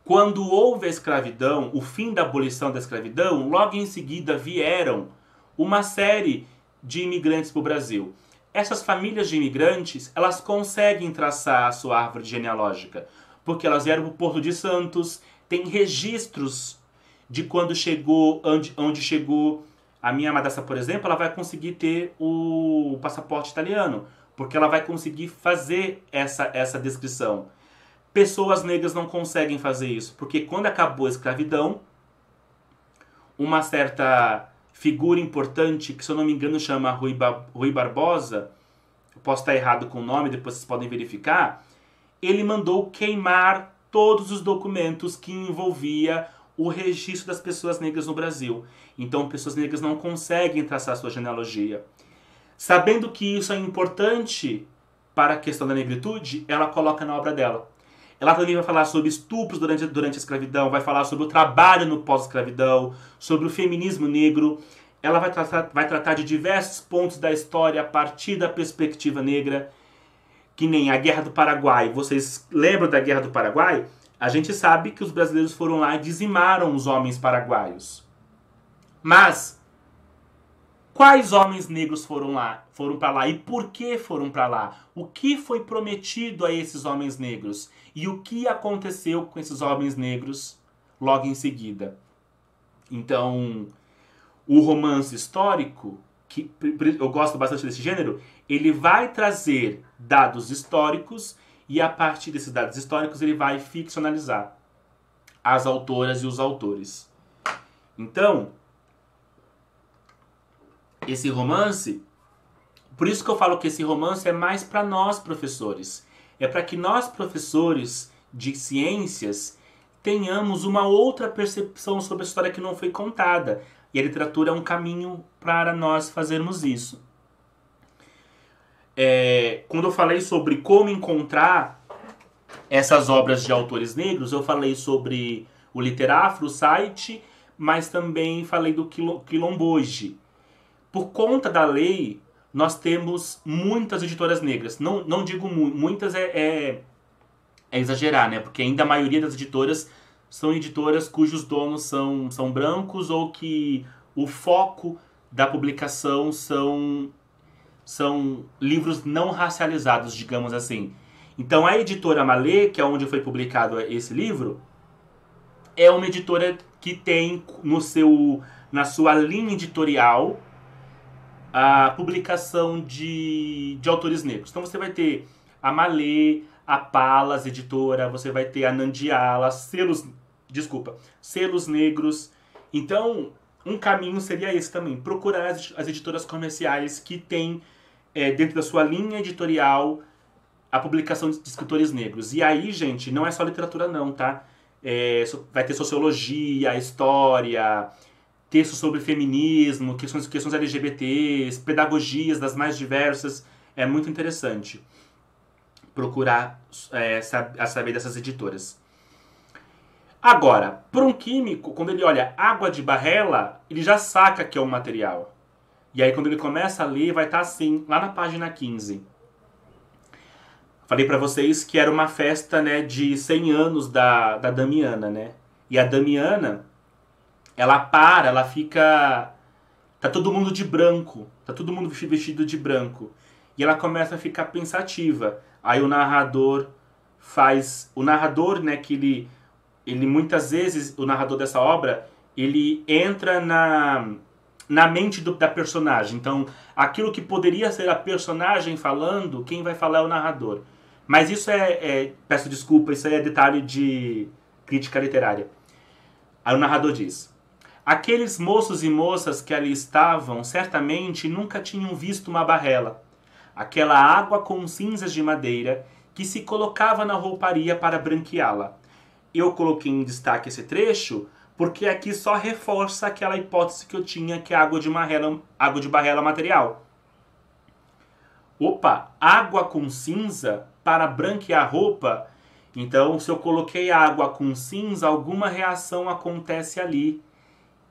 quando houve a escravidão, o fim da abolição da escravidão, logo em seguida vieram uma série de imigrantes para o Brasil. Essas famílias de imigrantes, elas conseguem traçar a sua árvore genealógica, porque elas vieram para o Porto de Santos, tem registros de quando chegou, onde chegou. A minha madrasta, por exemplo, ela vai conseguir ter o passaporte italiano, porque ela vai conseguir fazer essa descrição. Pessoas negras não conseguem fazer isso, porque quando acabou a escravidão, uma certa figura importante, que se eu não me engano chama Rui Barbosa, eu posso estar errado com o nome, depois vocês podem verificar, ele mandou queimar todos os documentos que envolvia o registro das pessoas negras no Brasil. Então, pessoas negras não conseguem traçar sua genealogia. Sabendo que isso é importante para a questão da negritude, ela coloca na obra dela. Ela também vai falar sobre estupros durante a escravidão, vai falar sobre o trabalho no pós-escravidão, sobre o feminismo negro. Ela vai tratar de diversos pontos da história a partir da perspectiva negra, que nem a Guerra do Paraguai. Vocês lembram da Guerra do Paraguai? A gente sabe que os brasileiros foram lá e dizimaram os homens paraguaios. Mas quais homens negros foram para lá e por que foram para lá? O que foi prometido a esses homens negros? E o que aconteceu com esses homens negros logo em seguida? Então, o romance histórico, que eu gosto bastante desse gênero, ele vai trazer dados históricos e a partir desses dados históricos ele vai ficcionalizar as autoras e os autores. Então, esse romance, por isso que eu falo que esse romance é mais para nós professores. É para que nós professores de ciências tenhamos uma outra percepção sobre a história que não foi contada. E a literatura é um caminho para nós fazermos isso. Quando eu falei sobre como encontrar essas obras de autores negros, eu falei sobre o Literafro, o site, mas também falei do Quilomboje. Por conta da lei, nós temos muitas editoras negras. Não digo muitas, é exagerar, né? Porque ainda a maioria das editoras são editoras cujos donos são brancos ou que o foco da publicação são livros não racializados, digamos assim. Então a editora Malê, que é onde foi publicado esse livro, é uma editora que tem na sua linha editorial a publicação de autores negros. Então você vai ter a Malê, a Palas editora, você vai ter a Nandiala, selos negros. Então, um caminho seria esse também, procurar as editoras comerciais que têm dentro da sua linha editorial a publicação de escritores negros. E aí, gente, não é só literatura não, tá? Vai ter sociologia, história, textos sobre feminismo, questões LGBTs, pedagogias das mais diversas. É muito interessante procurar saber dessas editoras. Agora, para um químico, quando ele olha água de barrela, ele já saca que é um material. E aí, quando ele começa a ler, vai estar assim, lá na página 15. Falei para vocês que era uma festa, né, de 100 anos da Damiana, né? E a Damiana, ela fica... Tá todo mundo de branco, tá todo mundo vestido de branco. E ela começa a ficar pensativa. Aí o narrador, né, que ele muitas vezes, o narrador dessa obra, ele entra na mente da personagem. Então, aquilo que poderia ser a personagem falando, quem vai falar é o narrador. Mas isso peço desculpa, isso aí é detalhe de crítica literária. Aí o narrador diz: aqueles moços e moças que ali estavam, certamente nunca tinham visto uma barrela. Aquela água com cinzas de madeira que se colocava na rouparia para branqueá-la. Eu coloquei em destaque esse trecho porque aqui só reforça aquela hipótese que eu tinha, que é água de barrela material. Opa, água com cinza para branquear a roupa? Então, se eu coloquei água com cinza, alguma reação acontece ali.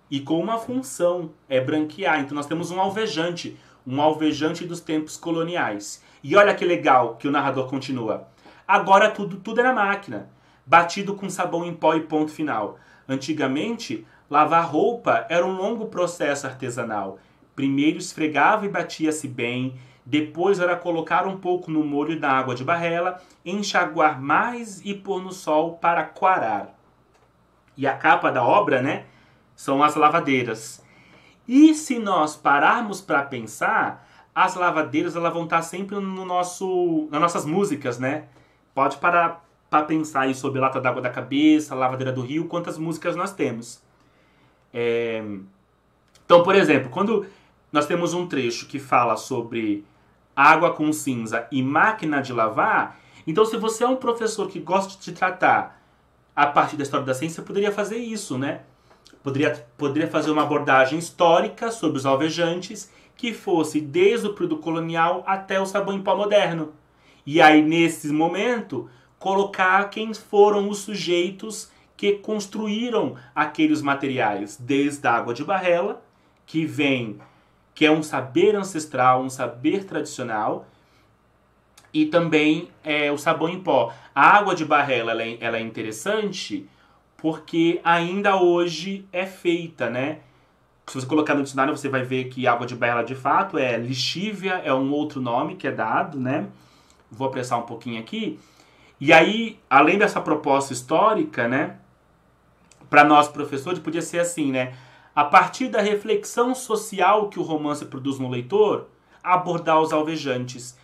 E com uma função, é branquear. Então nós temos um alvejante dos tempos coloniais. E olha que legal que o narrador continua. Agora tudo é na máquina, batido com sabão em pó e ponto final. Antigamente, lavar roupa era um longo processo artesanal. Primeiro esfregava e batia-se bem, depois era colocar um pouco no molho da água de barrela, enxaguar mais e pôr no sol para coarar. E a capa da obra, né, são as lavadeiras. E se nós pararmos para pensar, as lavadeiras elas vão estar sempre nas nossas músicas, né? Pode parar para pensar aí sobre Lata d'Água da Cabeça, Lavadeira do Rio, quantas músicas nós temos. Então, por exemplo, quando nós temos um trecho que fala sobre água com cinza e máquina de lavar, então se você é um professor que gosta de tratar a partir da história da ciência, poderia fazer isso, né? Poderia fazer uma abordagem histórica sobre os alvejantes que fosse desde o período colonial até o sabão em pó moderno. E aí, nesse momento, colocar quem foram os sujeitos que construíram aqueles materiais, desde a água de barrela, que é um saber ancestral, um saber tradicional, e também o sabão em pó. A água de barrela ela é interessante porque ainda hoje é feita, né? Se você colocar no dicionário, você vai ver que água de barrela, de fato, é lixívia, é um outro nome que é dado, né? Vou apressar um pouquinho aqui. E aí, além dessa proposta histórica, né? Para nós, professores, podia ser assim, né? A partir da reflexão social que o romance produz no leitor, abordar os alvejantes.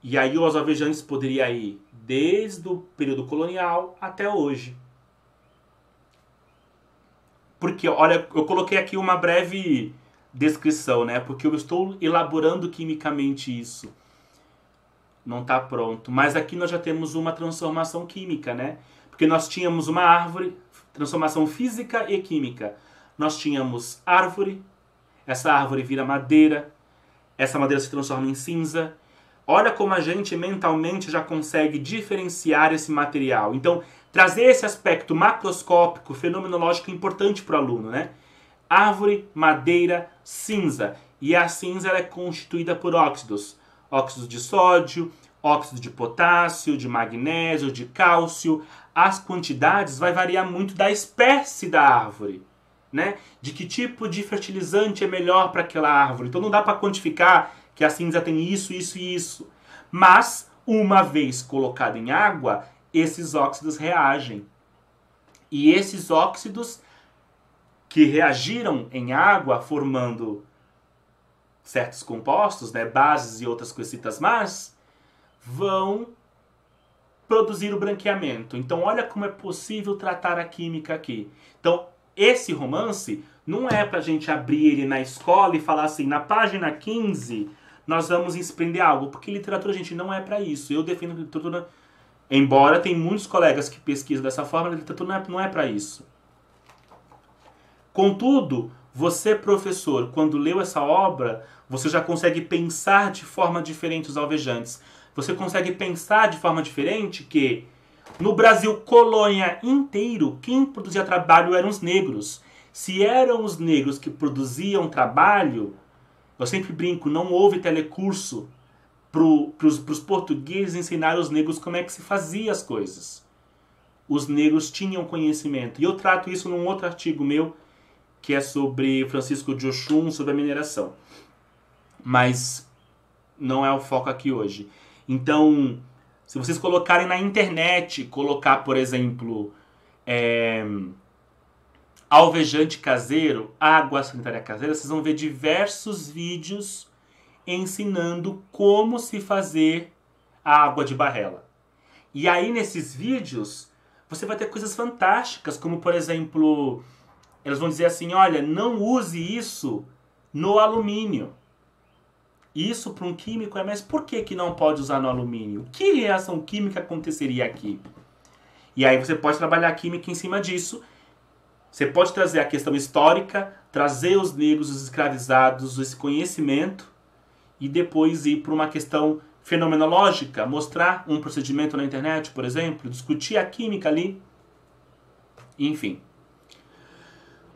E aí, os alvejantes poderiam ir desde o período colonial até hoje. Porque, olha, eu coloquei aqui uma breve descrição, né? Porque eu estou elaborando quimicamente isso. Não está pronto. Mas aqui nós já temos uma transformação química, né? Porque nós tínhamos uma árvore, transformação física e química. Nós tínhamos árvore, essa árvore vira madeira, essa madeira se transforma em cinza. Olha como a gente mentalmente já consegue diferenciar esse material. Então, trazer esse aspecto macroscópico, fenomenológico, é importante para o aluno, né? Árvore, madeira, cinza. E a cinza ela é constituída por óxidos. Óxidos de sódio, óxido de potássio, de magnésio, de cálcio. As quantidades vai variar muito da espécie da árvore, né? De que tipo de fertilizante é melhor para aquela árvore. Então não dá para quantificar que a cinza tem isso, isso e isso. Mas, uma vez colocada em água, esses óxidos reagem. E esses óxidos que reagiram em água, formando certos compostos, né, bases e outras coisitas más, vão produzir o branqueamento. Então, olha como é possível tratar a química aqui. Então, esse romance não é para a gente abrir ele na escola e falar assim, na página 15, nós vamos empreender algo. Porque literatura, gente, não é para isso. Eu defendo que literatura, embora tem muitos colegas que pesquisam dessa forma, a literatura não é para isso. Contudo, você, professor, quando leu essa obra, você já consegue pensar de forma diferente os alvejantes. Você consegue pensar de forma diferente que no Brasil colônia inteiro, quem produzia trabalho eram os negros. Se eram os negros que produziam trabalho, eu sempre brinco, não houve telecurso para os portugueses ensinar os negros como é que se fazia as coisas. Os negros tinham conhecimento. E eu trato isso num outro artigo meu, que é sobre Francisco de Oxum, sobre a mineração. Mas não é o foco aqui hoje. Então, se vocês colocarem na internet, colocar, por exemplo, alvejante caseiro, água sanitária caseira, vocês vão ver diversos vídeos ensinando como se fazer a água de barrela. E aí, nesses vídeos, você vai ter coisas fantásticas, como, por exemplo, eles vão dizer assim, olha, não use isso no alumínio. Isso para um químico é, mas por que não pode usar no alumínio? Que reação química aconteceria aqui? E aí você pode trabalhar a química em cima disso. Você pode trazer a questão histórica, trazer os negros, os escravizados, esse conhecimento, e depois ir para uma questão fenomenológica, mostrar um procedimento na internet, por exemplo, discutir a química ali. Enfim.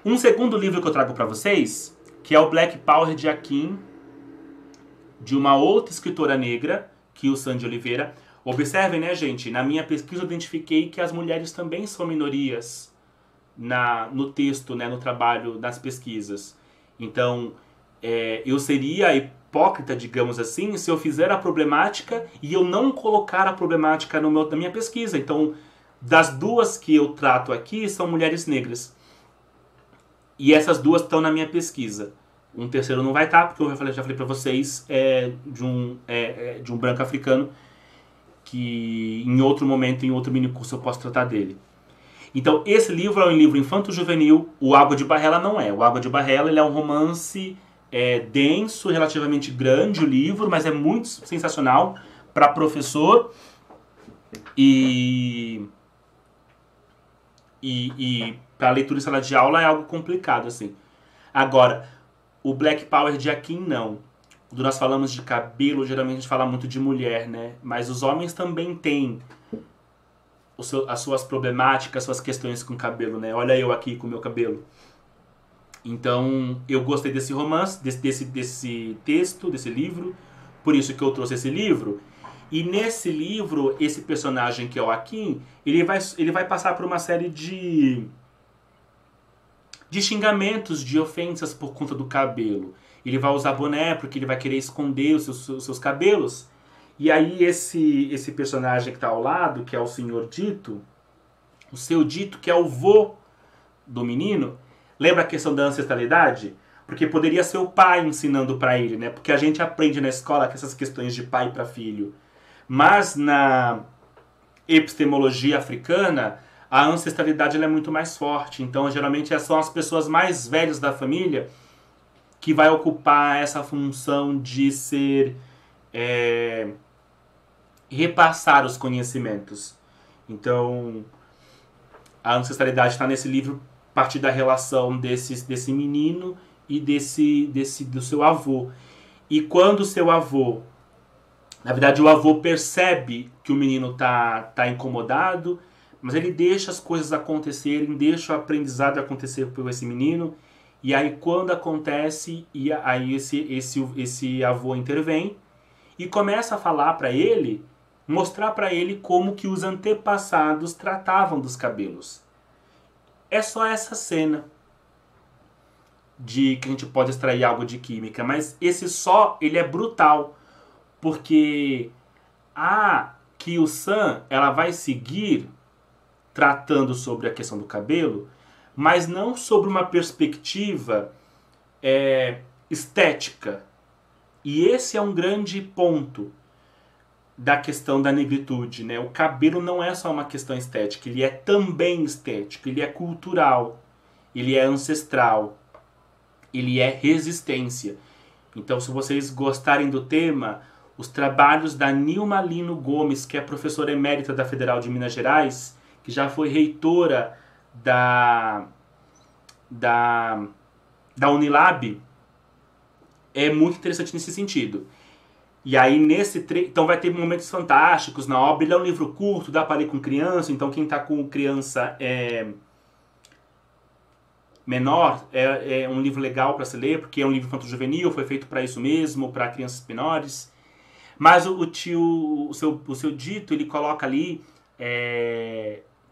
Um segundo livro que eu trago para vocês, que é o Black Power de Akin, de uma outra escritora negra, Kilsan de Oliveira. Observem, né, gente? Na minha pesquisa eu identifiquei que as mulheres também são minorias no texto, né, no trabalho das pesquisas. Então, eu seria hipócrita, digamos assim, se eu fizer a problemática e eu não colocar a problemática na minha pesquisa. Então, das duas que eu trato aqui, são mulheres negras. E essas duas estão na minha pesquisa. Um terceiro não vai estar, porque eu já falei para vocês, de um branco africano, que em outro momento, em outro mini curso, eu posso tratar dele. Então, esse livro é um livro infanto-juvenil, o Água de Barrela não é. O Água de Barrela ele é um romance denso, relativamente grande o livro, mas é muito sensacional para professor e para leitura em sala de aula é algo complicado, assim. Agora, o Black Power de Akin, não. Quando nós falamos de cabelo, geralmente a gente fala muito de mulher, né? Mas os homens também têm as suas problemáticas, suas questões com cabelo, né? Olha eu aqui com o meu cabelo. Então, eu gostei desse romance, desse texto, desse livro. Por isso que eu trouxe esse livro. E nesse livro, esse personagem que é o Akin, ele vai passar por uma série de xingamentos, de ofensas por conta do cabelo. Ele vai usar boné porque ele vai querer esconder os seus cabelos. E aí esse personagem que está ao lado, que é o senhor Dito, o seu Dito, que é o vô do menino, lembra a questão da ancestralidade? Porque poderia ser o pai ensinando para ele, né? Porque a gente aprende na escola que essas questões de pai para filho. Mas na epistemologia africana, a ancestralidade ela é muito mais forte. Então, geralmente, são as pessoas mais velhas da família que vai ocupar essa função de ser... repassar os conhecimentos. Então, a ancestralidade está nesse livro a partir da relação desse menino e do seu avô. E quando o seu avô... Na verdade, o avô percebe que o menino tá incomodado, mas ele deixa as coisas acontecerem, deixa o aprendizado acontecer por esse menino. E aí, quando acontece, e aí esse avô intervém e começa a falar para ele, mostrar para ele como que os antepassados tratavam dos cabelos. É só essa cena de que a gente pode extrair algo de química, mas ele é brutal, porque a Kyo-san, ela vai seguir tratando sobre a questão do cabelo, mas não sobre uma perspectiva estética. E esse é um grande ponto da questão da negritude, né? O cabelo não é só uma questão estética, ele é também estético, ele é cultural, ele é ancestral, ele é resistência. Então, se vocês gostarem do tema, os trabalhos da Nilma Lino Gomes, que é professora emérita da Federal de Minas Gerais, que já foi reitora da Unilab, é muito interessante nesse sentido. E aí, então vai ter momentos fantásticos na obra. Ele é um livro curto, dá para ler com criança, então quem está com criança menor, é um livro legal para se ler, porque é um livro infanto-juvenil, foi feito para isso mesmo, para crianças menores. Mas o seu dito, ele coloca ali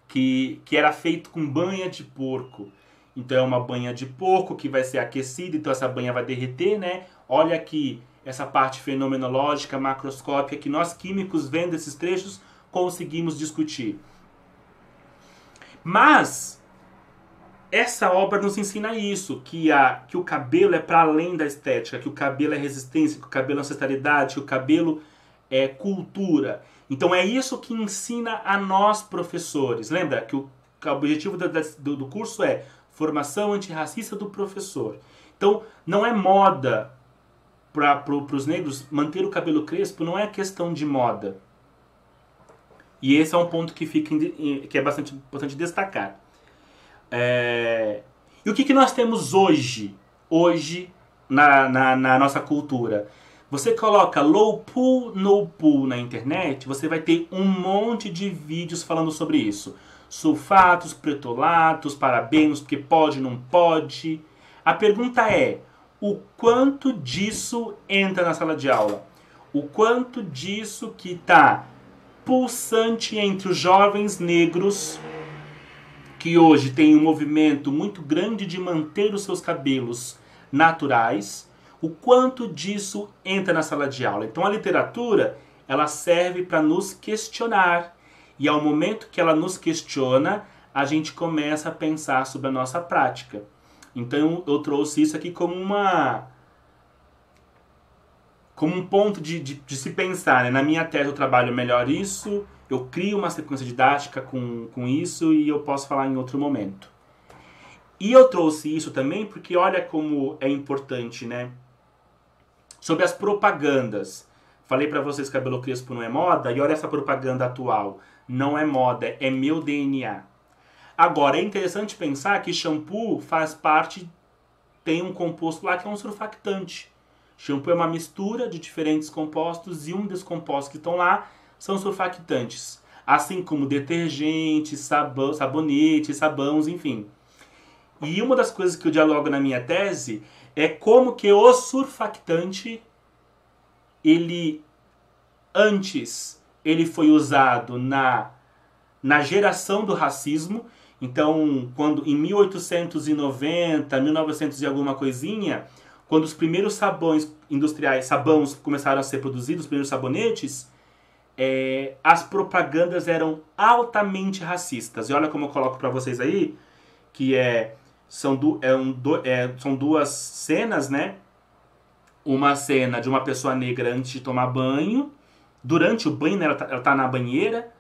que era feito com banha de porco. Então é uma banha de porco que vai ser aquecida, então essa banha vai derreter, né? Olha aqui essa parte fenomenológica, macroscópica, que nós químicos, vendo esses trechos, conseguimos discutir. Mas essa obra nos ensina isso, que o cabelo é para além da estética, que o cabelo é resistência, que o cabelo é ancestralidade, que o cabelo é cultura. Então é isso que ensina a nós, professores. Lembra que o objetivo do curso é formação antirracista do professor. Então não é moda para os negros manter o cabelo crespo, não é questão de moda. E esse é um ponto que é bastante importante destacar. E o que nós temos hoje na nossa cultura? Você coloca low pool, no pool na internet, você vai ter um monte de vídeos falando sobre isso. Sulfatos, pretolatos, parabenos, porque pode, não pode. A pergunta é, o quanto disso entra na sala de aula? O quanto disso que está pulsante entre os jovens negros, que hoje tem um movimento muito grande de manter os seus cabelos naturais, o quanto disso entra na sala de aula? Então a literatura, ela serve para nos questionar. E ao momento que ela nos questiona, a gente começa a pensar sobre a nossa prática. Então eu trouxe isso aqui como um ponto de se pensar, né? Na minha tese eu trabalho melhor isso, eu crio uma sequência didática com isso e eu posso falar em outro momento. E eu trouxe isso também porque olha como é importante, né? Sobre as propagandas. Falei para vocês que cabelo crespo não é moda, e olha essa propaganda atual. Não é moda, é meu DNA. Agora, é interessante pensar que shampoo tem um composto lá que é um surfactante. Shampoo é uma mistura de diferentes compostos e um dos compostos que estão lá são surfactantes. Assim como detergente, sabonete, sabões, enfim. E uma das coisas que eu dialogo na minha tese é como que o surfactante, antes ele foi usado na geração do racismo. Então, quando em 1890, 1900 e alguma coisinha, quando os primeiros sabões industriais, sabões começaram a ser produzidos, os primeiros sabonetes, as propagandas eram altamente racistas. E olha como eu coloco para vocês aí, que são duas cenas, né? Uma cena de uma pessoa negra antes de tomar banho. Durante o banho, né, ela tá na banheira.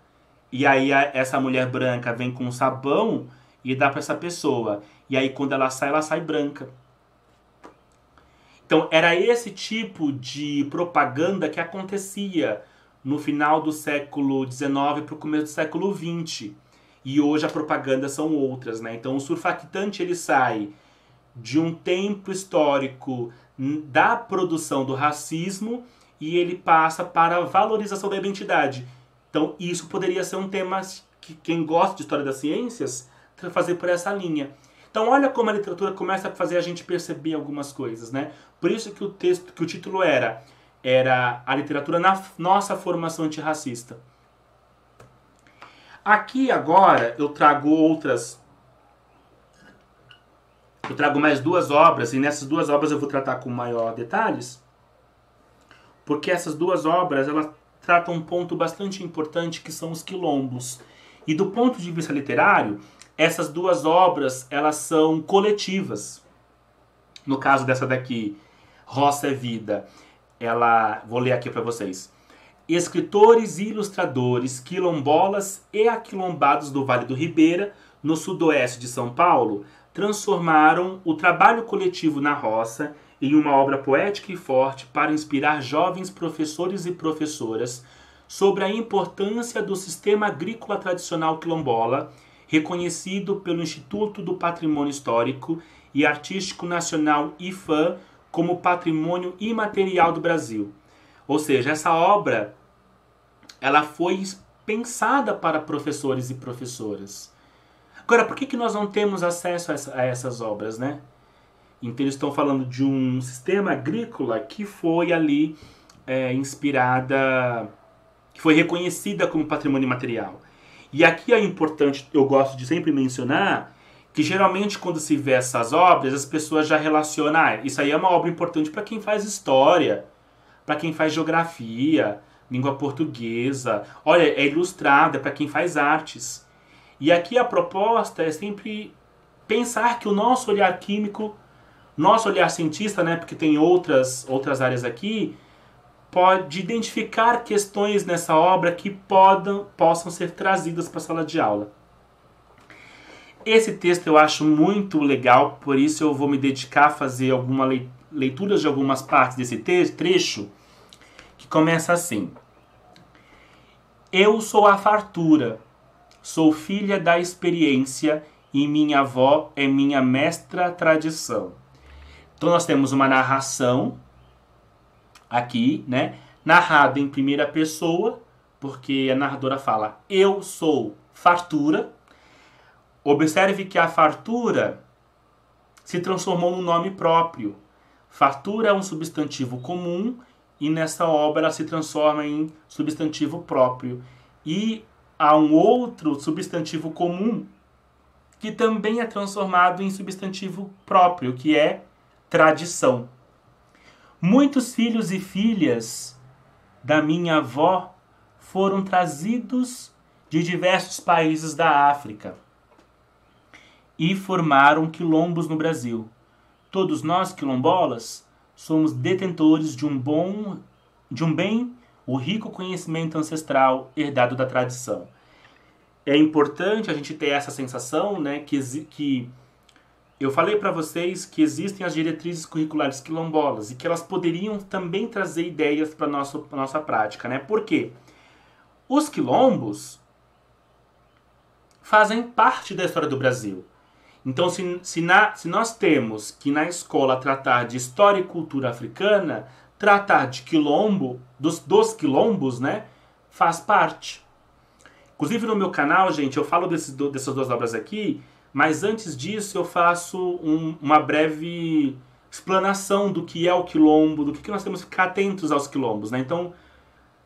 E aí essa mulher branca vem com um sabão e dá para essa pessoa. E aí quando ela sai branca. Então era esse tipo de propaganda que acontecia no final do século XIX para o começo do século XX. E hoje a propaganda são outras, né? Então o surfactante ele sai de um tempo histórico da produção do racismo e ele passa para a valorização da identidade. Então isso poderia ser um tema que quem gosta de história das ciências fazer por essa linha. Então olha como a literatura começa a fazer a gente perceber algumas coisas, né? Por isso que o título era a literatura na nossa formação antirracista. Aqui agora eu trago mais duas obras, e nessas duas obras eu vou tratar com maior detalhes, porque essas duas obras elas tratam um ponto bastante importante que são os quilombos. E do ponto de vista literário, essas duas obras elas são coletivas. No caso dessa daqui, Roça é Vida, vou ler aqui para vocês. Escritores e ilustradores quilombolas e aquilombados do Vale do Ribeira, no sudoeste de São Paulo, transformaram o trabalho coletivo na roça em uma obra poética e forte para inspirar jovens professores e professoras sobre a importância do sistema agrícola tradicional quilombola, reconhecido pelo Instituto do Patrimônio Histórico e Artístico Nacional IFAM como Patrimônio Imaterial do Brasil. Ou seja, essa obra ela foi pensada para professores e professoras. Agora, por que nós não temos acesso a essas obras, né? Então eles estão falando de um sistema agrícola que foi ali inspirada, que foi reconhecida como patrimônio imaterial. E aqui é importante, eu gosto de sempre mencionar, que geralmente quando se vê essas obras, as pessoas já relacionam, isso aí é uma obra importante para quem faz história, para quem faz geografia, língua portuguesa, olha, é ilustrada para quem faz artes. E aqui a proposta é sempre pensar que o nosso olhar químico, nosso olhar cientista, né, porque tem outras áreas aqui, pode identificar questões nessa obra que possam ser trazidas para a sala de aula. Esse texto eu acho muito legal, por isso eu vou me dedicar a fazer alguma leitura de algumas partes desse trecho, que começa assim. Eu sou a fartura, sou filha da experiência e minha avó é minha mestra tradição. Então nós temos uma narração aqui, né? Narrada em primeira pessoa, porque a narradora fala, eu sou fartura. Observe que a fartura se transformou num nome próprio. Fartura é um substantivo comum e nessa obra ela se transforma em substantivo próprio. E há um outro substantivo comum que também é transformado em substantivo próprio, que é tradição. Muitos filhos e filhas da minha avó foram trazidos de diversos países da África e formaram quilombos no Brasil. Todos nós, quilombolas, somos detentores de um bem, o rico conhecimento ancestral herdado da tradição. É importante a gente ter essa sensação, né, que eu falei para vocês que existem as diretrizes curriculares quilombolas e que elas poderiam também trazer ideias para a nossa prática, né? Por quê? Os quilombos fazem parte da história do Brasil. Então, se nós temos que na escola tratar de história e cultura africana, tratar de quilombo, dos quilombos, né, faz parte. Inclusive no meu canal, gente, eu falo dessas duas obras aqui, mas antes disso eu faço uma breve explanação do que é o quilombo, do que nós temos que ficar atentos aos quilombos, né? Então,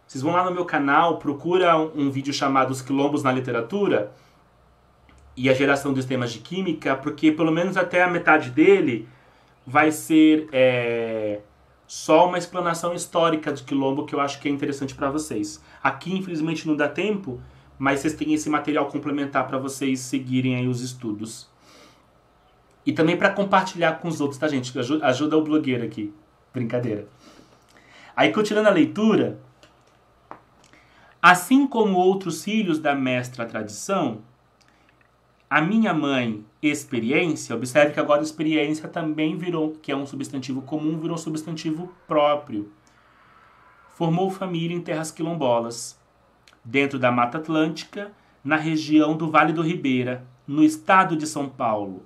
vocês vão lá no meu canal, procura um vídeo chamado Os Quilombos na Literatura e a Geração dos Temas de Química, porque pelo menos até a metade dele vai ser só uma explanação histórica de quilombo que eu acho que é interessante para vocês. Aqui, infelizmente, não dá tempo, mas vocês têm esse material complementar para vocês seguirem aí os estudos. E também para compartilhar com os outros, tá, gente? Ajuda o blogueiro aqui. Brincadeira. Aí, continuando a leitura. Assim como outros filhos da mestra tradição, a minha mãe, experiência, observe que agora experiência também virou, que é um substantivo comum, virou um substantivo próprio. Formou família em terras quilombolas, dentro da Mata Atlântica, na região do Vale do Ribeira, no estado de São Paulo.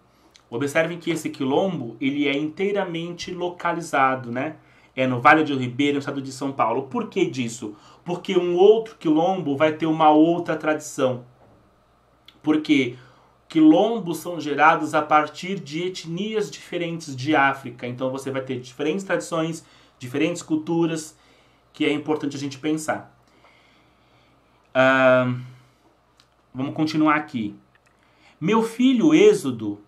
Observem que esse quilombo ele é inteiramente localizado, né? É no Vale do Ribeira, no estado de São Paulo. Por que disso? Porque um outro quilombo vai ter uma outra tradição. Porque quilombos são gerados a partir de etnias diferentes de África. Então você vai ter diferentes tradições, diferentes culturas, que é importante a gente pensar. Vamos continuar aqui. Meu filho Êxodo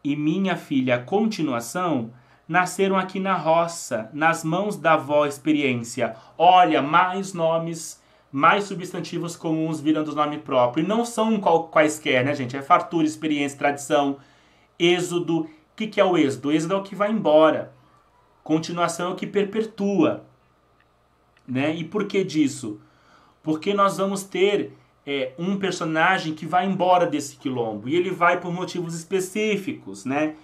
e minha filha Continuação nasceram aqui na roça, nas mãos da avó Experiência. Olha, mais nomes, mais substantivos comuns virando o nome próprio. E não são quaisquer, né, gente? É fartura, experiência, tradição, êxodo. O que é o êxodo? O êxodo é o que vai embora. Continuação é o que perpetua. Né? E por que disso? Porque nós vamos ter um personagem que vai embora desse quilombo. E ele vai por motivos específicos, né?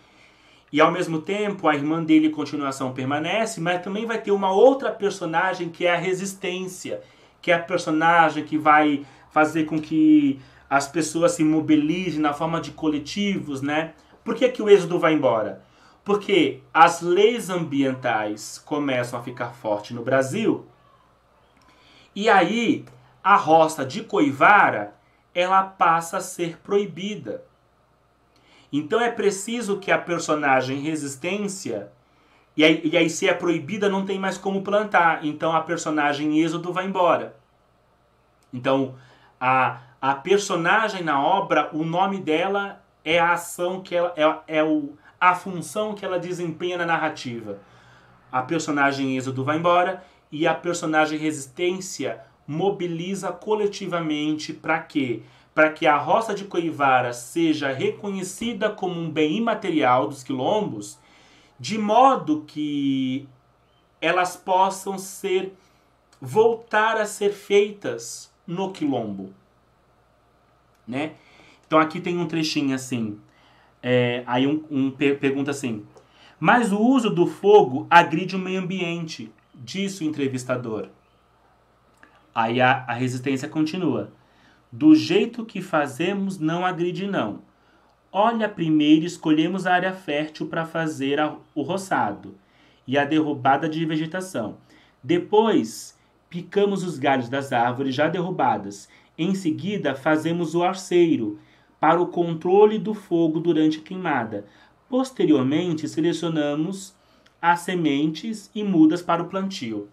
E ao mesmo tempo, a irmã dele, em continuação, permanece, mas também vai ter uma outra personagem que é a Resistência, que é a personagem que vai fazer com que as pessoas se mobilizem na forma de coletivos, né? Por que que o êxodo vai embora? Porque as leis ambientais começam a ficar fortes no Brasil, e aí a roça de Coivara, ela passa a ser proibida. Então é preciso que a personagem Resistência, e aí se é proibida não tem mais como plantar, então a personagem Êxodo vai embora. Então a personagem na obra, o nome dela é a ação que ela a função que ela desempenha na narrativa. A personagem Êxodo vai embora e a personagem Resistência mobiliza coletivamente para quê? Para que a roça de Coivara seja reconhecida como um bem imaterial dos quilombos, de modo que elas possam voltar a ser feitas no quilombo, né? Então aqui tem um trechinho assim, aí pergunta assim: mas o uso do fogo agride o meio ambiente, disse o entrevistador. Aí a Resistência continua: do jeito que fazemos não agride não. Olha, primeiro escolhemos a área fértil para fazer o roçado e a derrubada de vegetação. Depois picamos os galhos das árvores já derrubadas. Em seguida fazemos o arceiro para o controle do fogo durante a queimada. Posteriormente selecionamos as sementes e mudas para o plantio.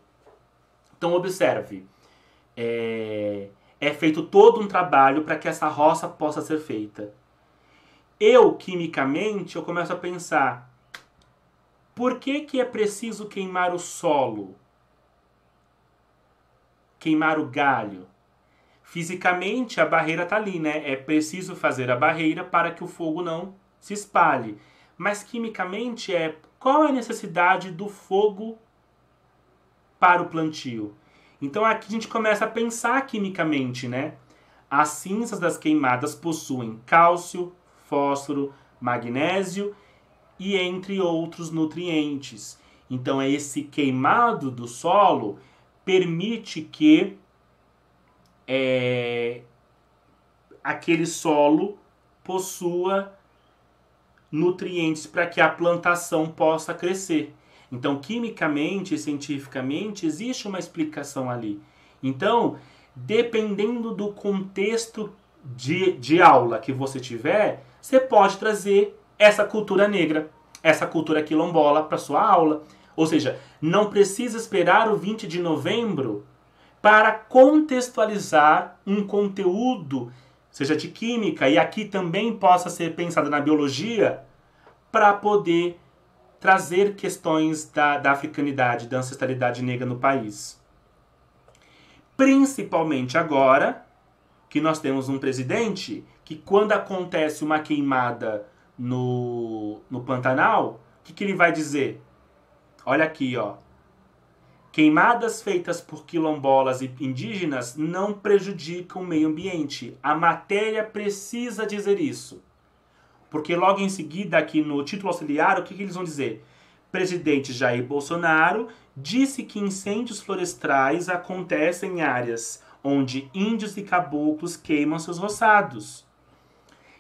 Então observe, é feito todo um trabalho para que essa roça possa ser feita. Quimicamente, eu começo a pensar, por que é preciso queimar o solo? Queimar o galho? Fisicamente, a barreira está ali, né? É preciso fazer a barreira para que o fogo não se espalhe. Mas, quimicamente, qual é a necessidade do fogo para o plantio? Então, aqui a gente começa a pensar quimicamente, né? As cinzas das queimadas possuem cálcio, fósforo, magnésio e entre outros nutrientes. Então, esse queimado do solo permite que aquele solo possua nutrientes para que a plantação possa crescer. Então, quimicamente e cientificamente, existe uma explicação ali. Então, dependendo do contexto de aula que você tiver, você pode trazer essa cultura negra, essa cultura quilombola para sua aula. Ou seja, não precisa esperar o 20 de novembro para contextualizar um conteúdo, seja de química, e aqui também possa ser pensado na biologia, para poder trazer questões da africanidade, da ancestralidade negra no país. Principalmente agora que nós temos um presidente que, quando acontece uma queimada no Pantanal, o que ele vai dizer? Olha aqui, ó. Queimadas feitas por quilombolas e indígenas não prejudicam o meio ambiente. A matéria precisa dizer isso. Porque logo em seguida, aqui no título auxiliar, o que eles vão dizer? Presidente Jair Bolsonaro disse que incêndios florestais acontecem em áreas onde índios e caboclos queimam seus roçados.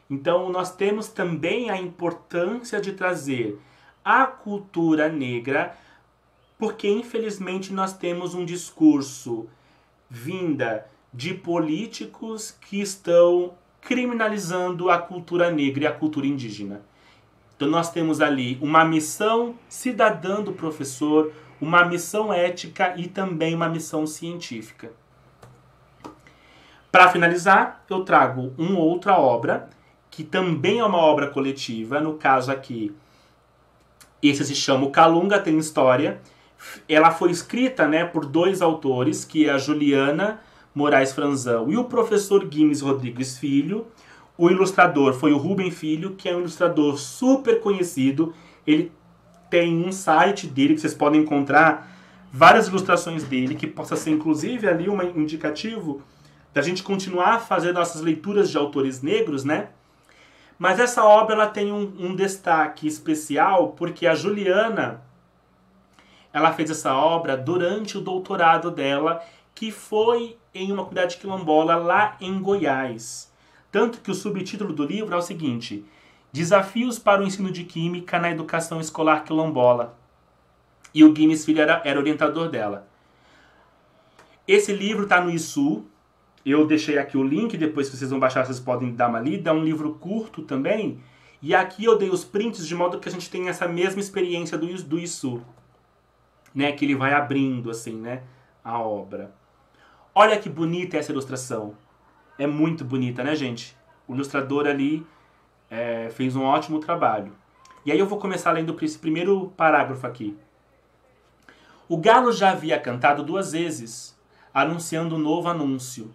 Então, nós temos também a importância de trazer a cultura negra, porque, infelizmente, nós temos um discurso vinda de políticos que estão criminalizando a cultura negra e a cultura indígena. Então, nós temos ali uma missão cidadã do professor, uma missão ética e também uma missão científica. Para finalizar, eu trago uma outra obra, que também é uma obra coletiva. No caso aqui, esse se chama O Calunga Tem História. Ela foi escrita, né, por dois autores, que é a Juliana Moraes Franzão e o professor Guimes Rodrigues Filho. O ilustrador foi o Rubem Filho, que é um ilustrador super conhecido. Ele tem um site dele que vocês podem encontrar várias ilustrações dele, que possa ser inclusive ali um indicativo da gente continuar a fazer nossas leituras de autores negros, né? Mas essa obra ela tem um destaque especial porque a Juliana ela fez essa obra durante o doutorado dela, que foi em uma comunidade quilombola lá em Goiás. Tanto que o subtítulo do livro é o seguinte: Desafios para o ensino de química na educação escolar quilombola. E o Guimes Filho era orientador dela. Esse livro está no ISU. Eu deixei aqui o link, depois que vocês vão baixar, vocês podem dar uma lida. É um livro curto também. E aqui eu dei os prints de modo que a gente tenha essa mesma experiência do ISU. Né, que ele vai abrindo assim, né, a obra. Olha que bonita essa ilustração. É muito bonita, né, gente? O ilustrador ali fez um ótimo trabalho. E aí eu vou começar lendo esse primeiro parágrafo aqui. O galo já havia cantado 2 vezes, anunciando um novo anúncio.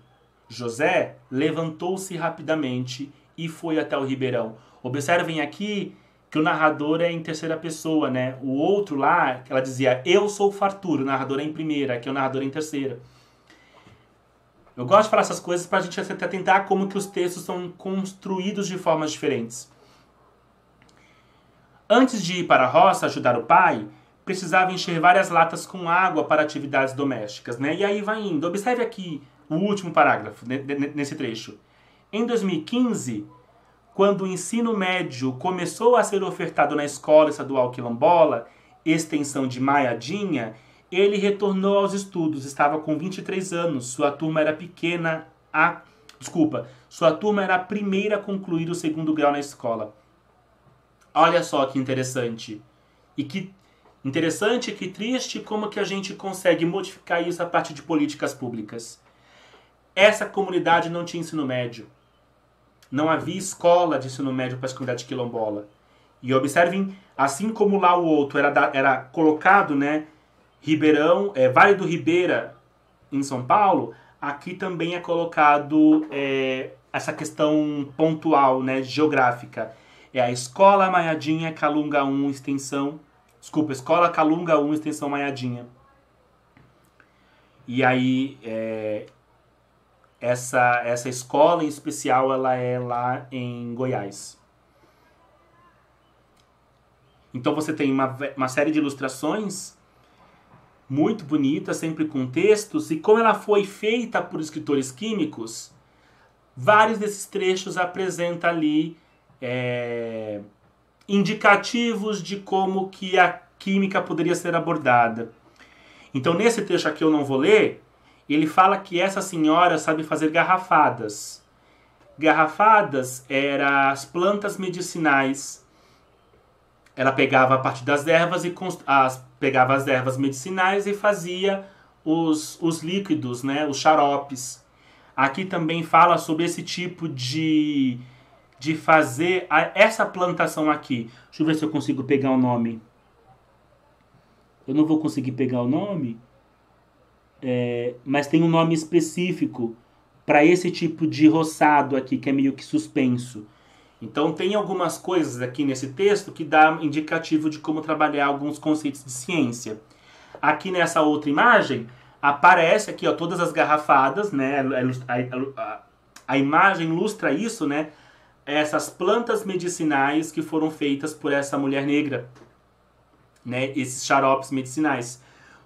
José levantou-se rapidamente e foi até o ribeirão. Observem aqui que o narrador é em terceira pessoa, né? O outro lá, ela dizia, eu sou fartura, o narrador é em primeira, aqui é o narrador em terceira. Eu gosto de falar essas coisas para a gente atentar como que os textos são construídos de formas diferentes. Antes de ir para a roça ajudar o pai, precisava encher várias latas com água para atividades domésticas, né? E aí vai indo. Observe aqui o último parágrafo, nesse trecho. Em 2015... quando o ensino médio começou a ser ofertado na escola estadual quilombola, extensão de Maiadinha, ele retornou aos estudos, estava com 23 anos, sua turma era sua turma era a primeira a concluir o 2º grau na escola. Olha só que interessante. E que interessante e que triste como que a gente consegue modificar isso a partir de políticas públicas. Essa comunidade não tinha ensino médio. Não havia escola de ensino médio para a comunidade quilombola. E observem, assim como lá o outro era colocado, né, Ribeirão, Vale do Ribeira, em São Paulo, aqui também é colocado essa questão pontual, né, geográfica. É a Escola Maiadinha Calunga 1, Escola Calunga 1, extensão Maiadinha. E aí, essa escola em especial, ela é lá em Goiás. Então você tem uma série de ilustrações muito bonitas, sempre com textos, e como ela foi feita por escritores químicos, vários desses trechos apresentam ali indicativos de como que a química poderia ser abordada. Então nesse trecho aqui eu não vou ler, ele fala que essa senhora sabe fazer garrafadas. Garrafadas eram as plantas medicinais. Ela pegava a parte das ervas e pegava as ervas medicinais e fazia os líquidos, né, os xaropes. Aqui também fala sobre esse tipo de fazer essa plantação aqui. Deixa eu ver se eu consigo pegar o nome. Eu não vou conseguir pegar o nome. Mas tem um nome específico para esse tipo de roçado aqui, que é meio que suspenso. Então tem algumas coisas aqui nesse texto que dá indicativo de como trabalhar alguns conceitos de ciência. Aqui nessa outra imagem, aparece aqui, ó, todas as garrafadas, né? A imagem ilustra isso, né? Essas plantas medicinais que foram feitas por essa mulher negra, né? Esses xaropes medicinais.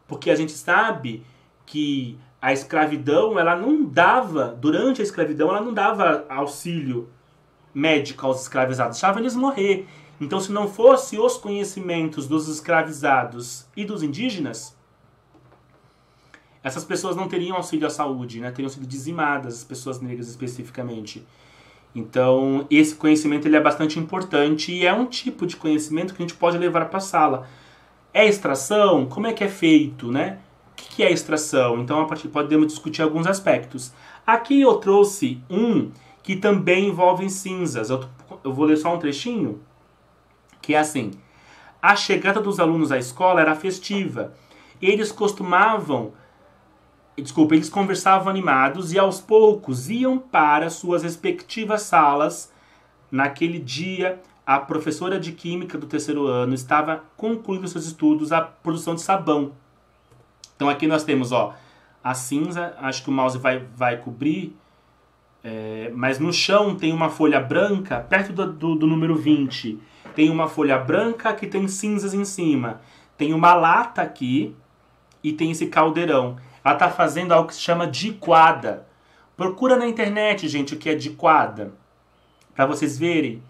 Porque a gente sabe que a escravidão, ela não dava, durante a escravidão, ela não dava auxílio médico aos escravizados, deixava eles morrer. Então, se não fosse os conhecimentos dos escravizados e dos indígenas, essas pessoas não teriam auxílio à saúde, né? Teriam sido dizimadas, as pessoas negras especificamente. Então, esse conhecimento ele é bastante importante e é um tipo de conhecimento que a gente pode levar para a sala. É extração? Como é que é feito, né? O que é extração? Então, a partir podemos discutir alguns aspectos. Aqui eu trouxe um que também envolve cinzas. Eu vou ler só um trechinho, que é assim. A chegada dos alunos à escola era festiva. Eles conversavam animados e aos poucos iam para suas respectivas salas. Naquele dia, a professora de química do 3º ano estava concluindo seus estudos a produção de sabão. Então aqui nós temos, ó, a cinza, acho que o mouse vai cobrir. Mas no chão tem uma folha branca, perto do número 20. Tem uma folha branca que tem cinzas em cima. Tem uma lata aqui e tem esse caldeirão. Ela está fazendo algo que se chama diquada. Procura na internet, gente, o que é diquada. Para vocês verem.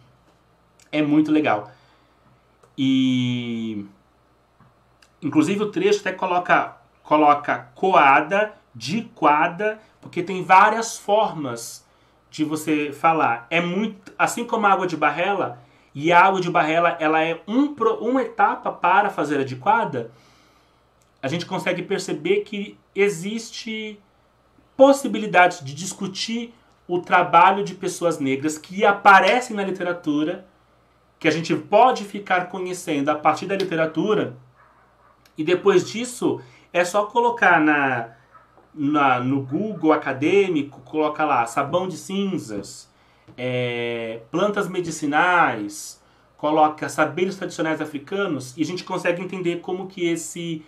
É muito legal. E inclusive o trecho até coloca coada, diquada, porque tem várias formas de você falar. É muito, assim como a água de barrela, e a água de barrela ela é uma etapa para fazer a diquada, a gente consegue perceber que existe possibilidade de discutir o trabalho de pessoas negras que aparecem na literatura, que a gente pode ficar conhecendo a partir da literatura, e depois disso é só colocar no Google acadêmico, coloca lá sabão de cinzas, plantas medicinais, coloca saberes tradicionais africanos, e a gente consegue entender como que se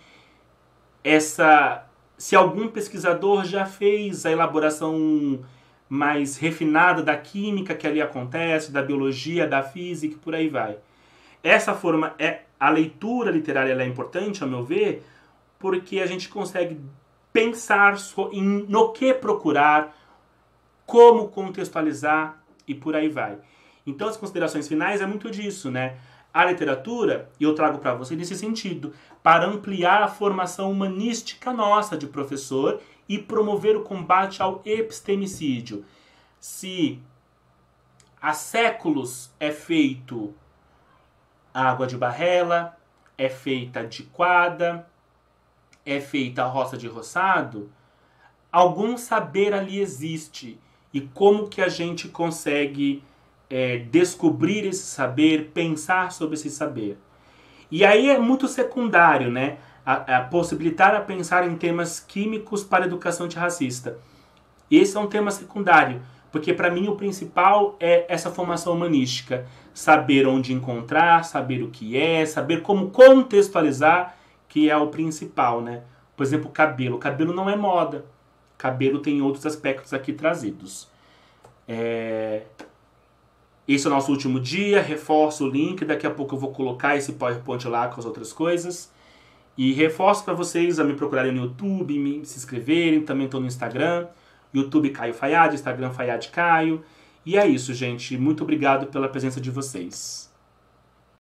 algum pesquisador já fez a elaboração mais refinada da química que ali acontece, da biologia, da física e por aí vai. Essa forma, a leitura literária ela é importante, ao meu ver, porque a gente consegue pensar no que procurar, como contextualizar e por aí vai. Então as considerações finais é muito disso, né? A literatura, e eu trago para você nesse sentido, para ampliar a formação humanística nossa de professor e promover o combate ao epistemicídio. Se há séculos é feito a água de barrela, é feita a diquada, é feita a roça de roçado, algum saber ali existe. E como que a gente consegue descobrir esse saber, pensar sobre esse saber. E aí é muito secundário, né? A possibilitar a pensar em temas químicos para a educação antirracista. Esse é um tema secundário, porque para mim o principal é essa formação humanística. Saber onde encontrar, saber o que é, saber como contextualizar, que é o principal, né? Por exemplo, cabelo. Cabelo não é moda. Cabelo tem outros aspectos aqui trazidos. Esse é o nosso último dia, reforço o link, daqui a pouco eu vou colocar esse PowerPoint lá com as outras coisas. E reforço para vocês a me procurarem no YouTube, se inscreverem, também estou no Instagram, YouTube Caio Fayad, Instagram Fayad Caio. E é isso, gente, muito obrigado pela presença de vocês.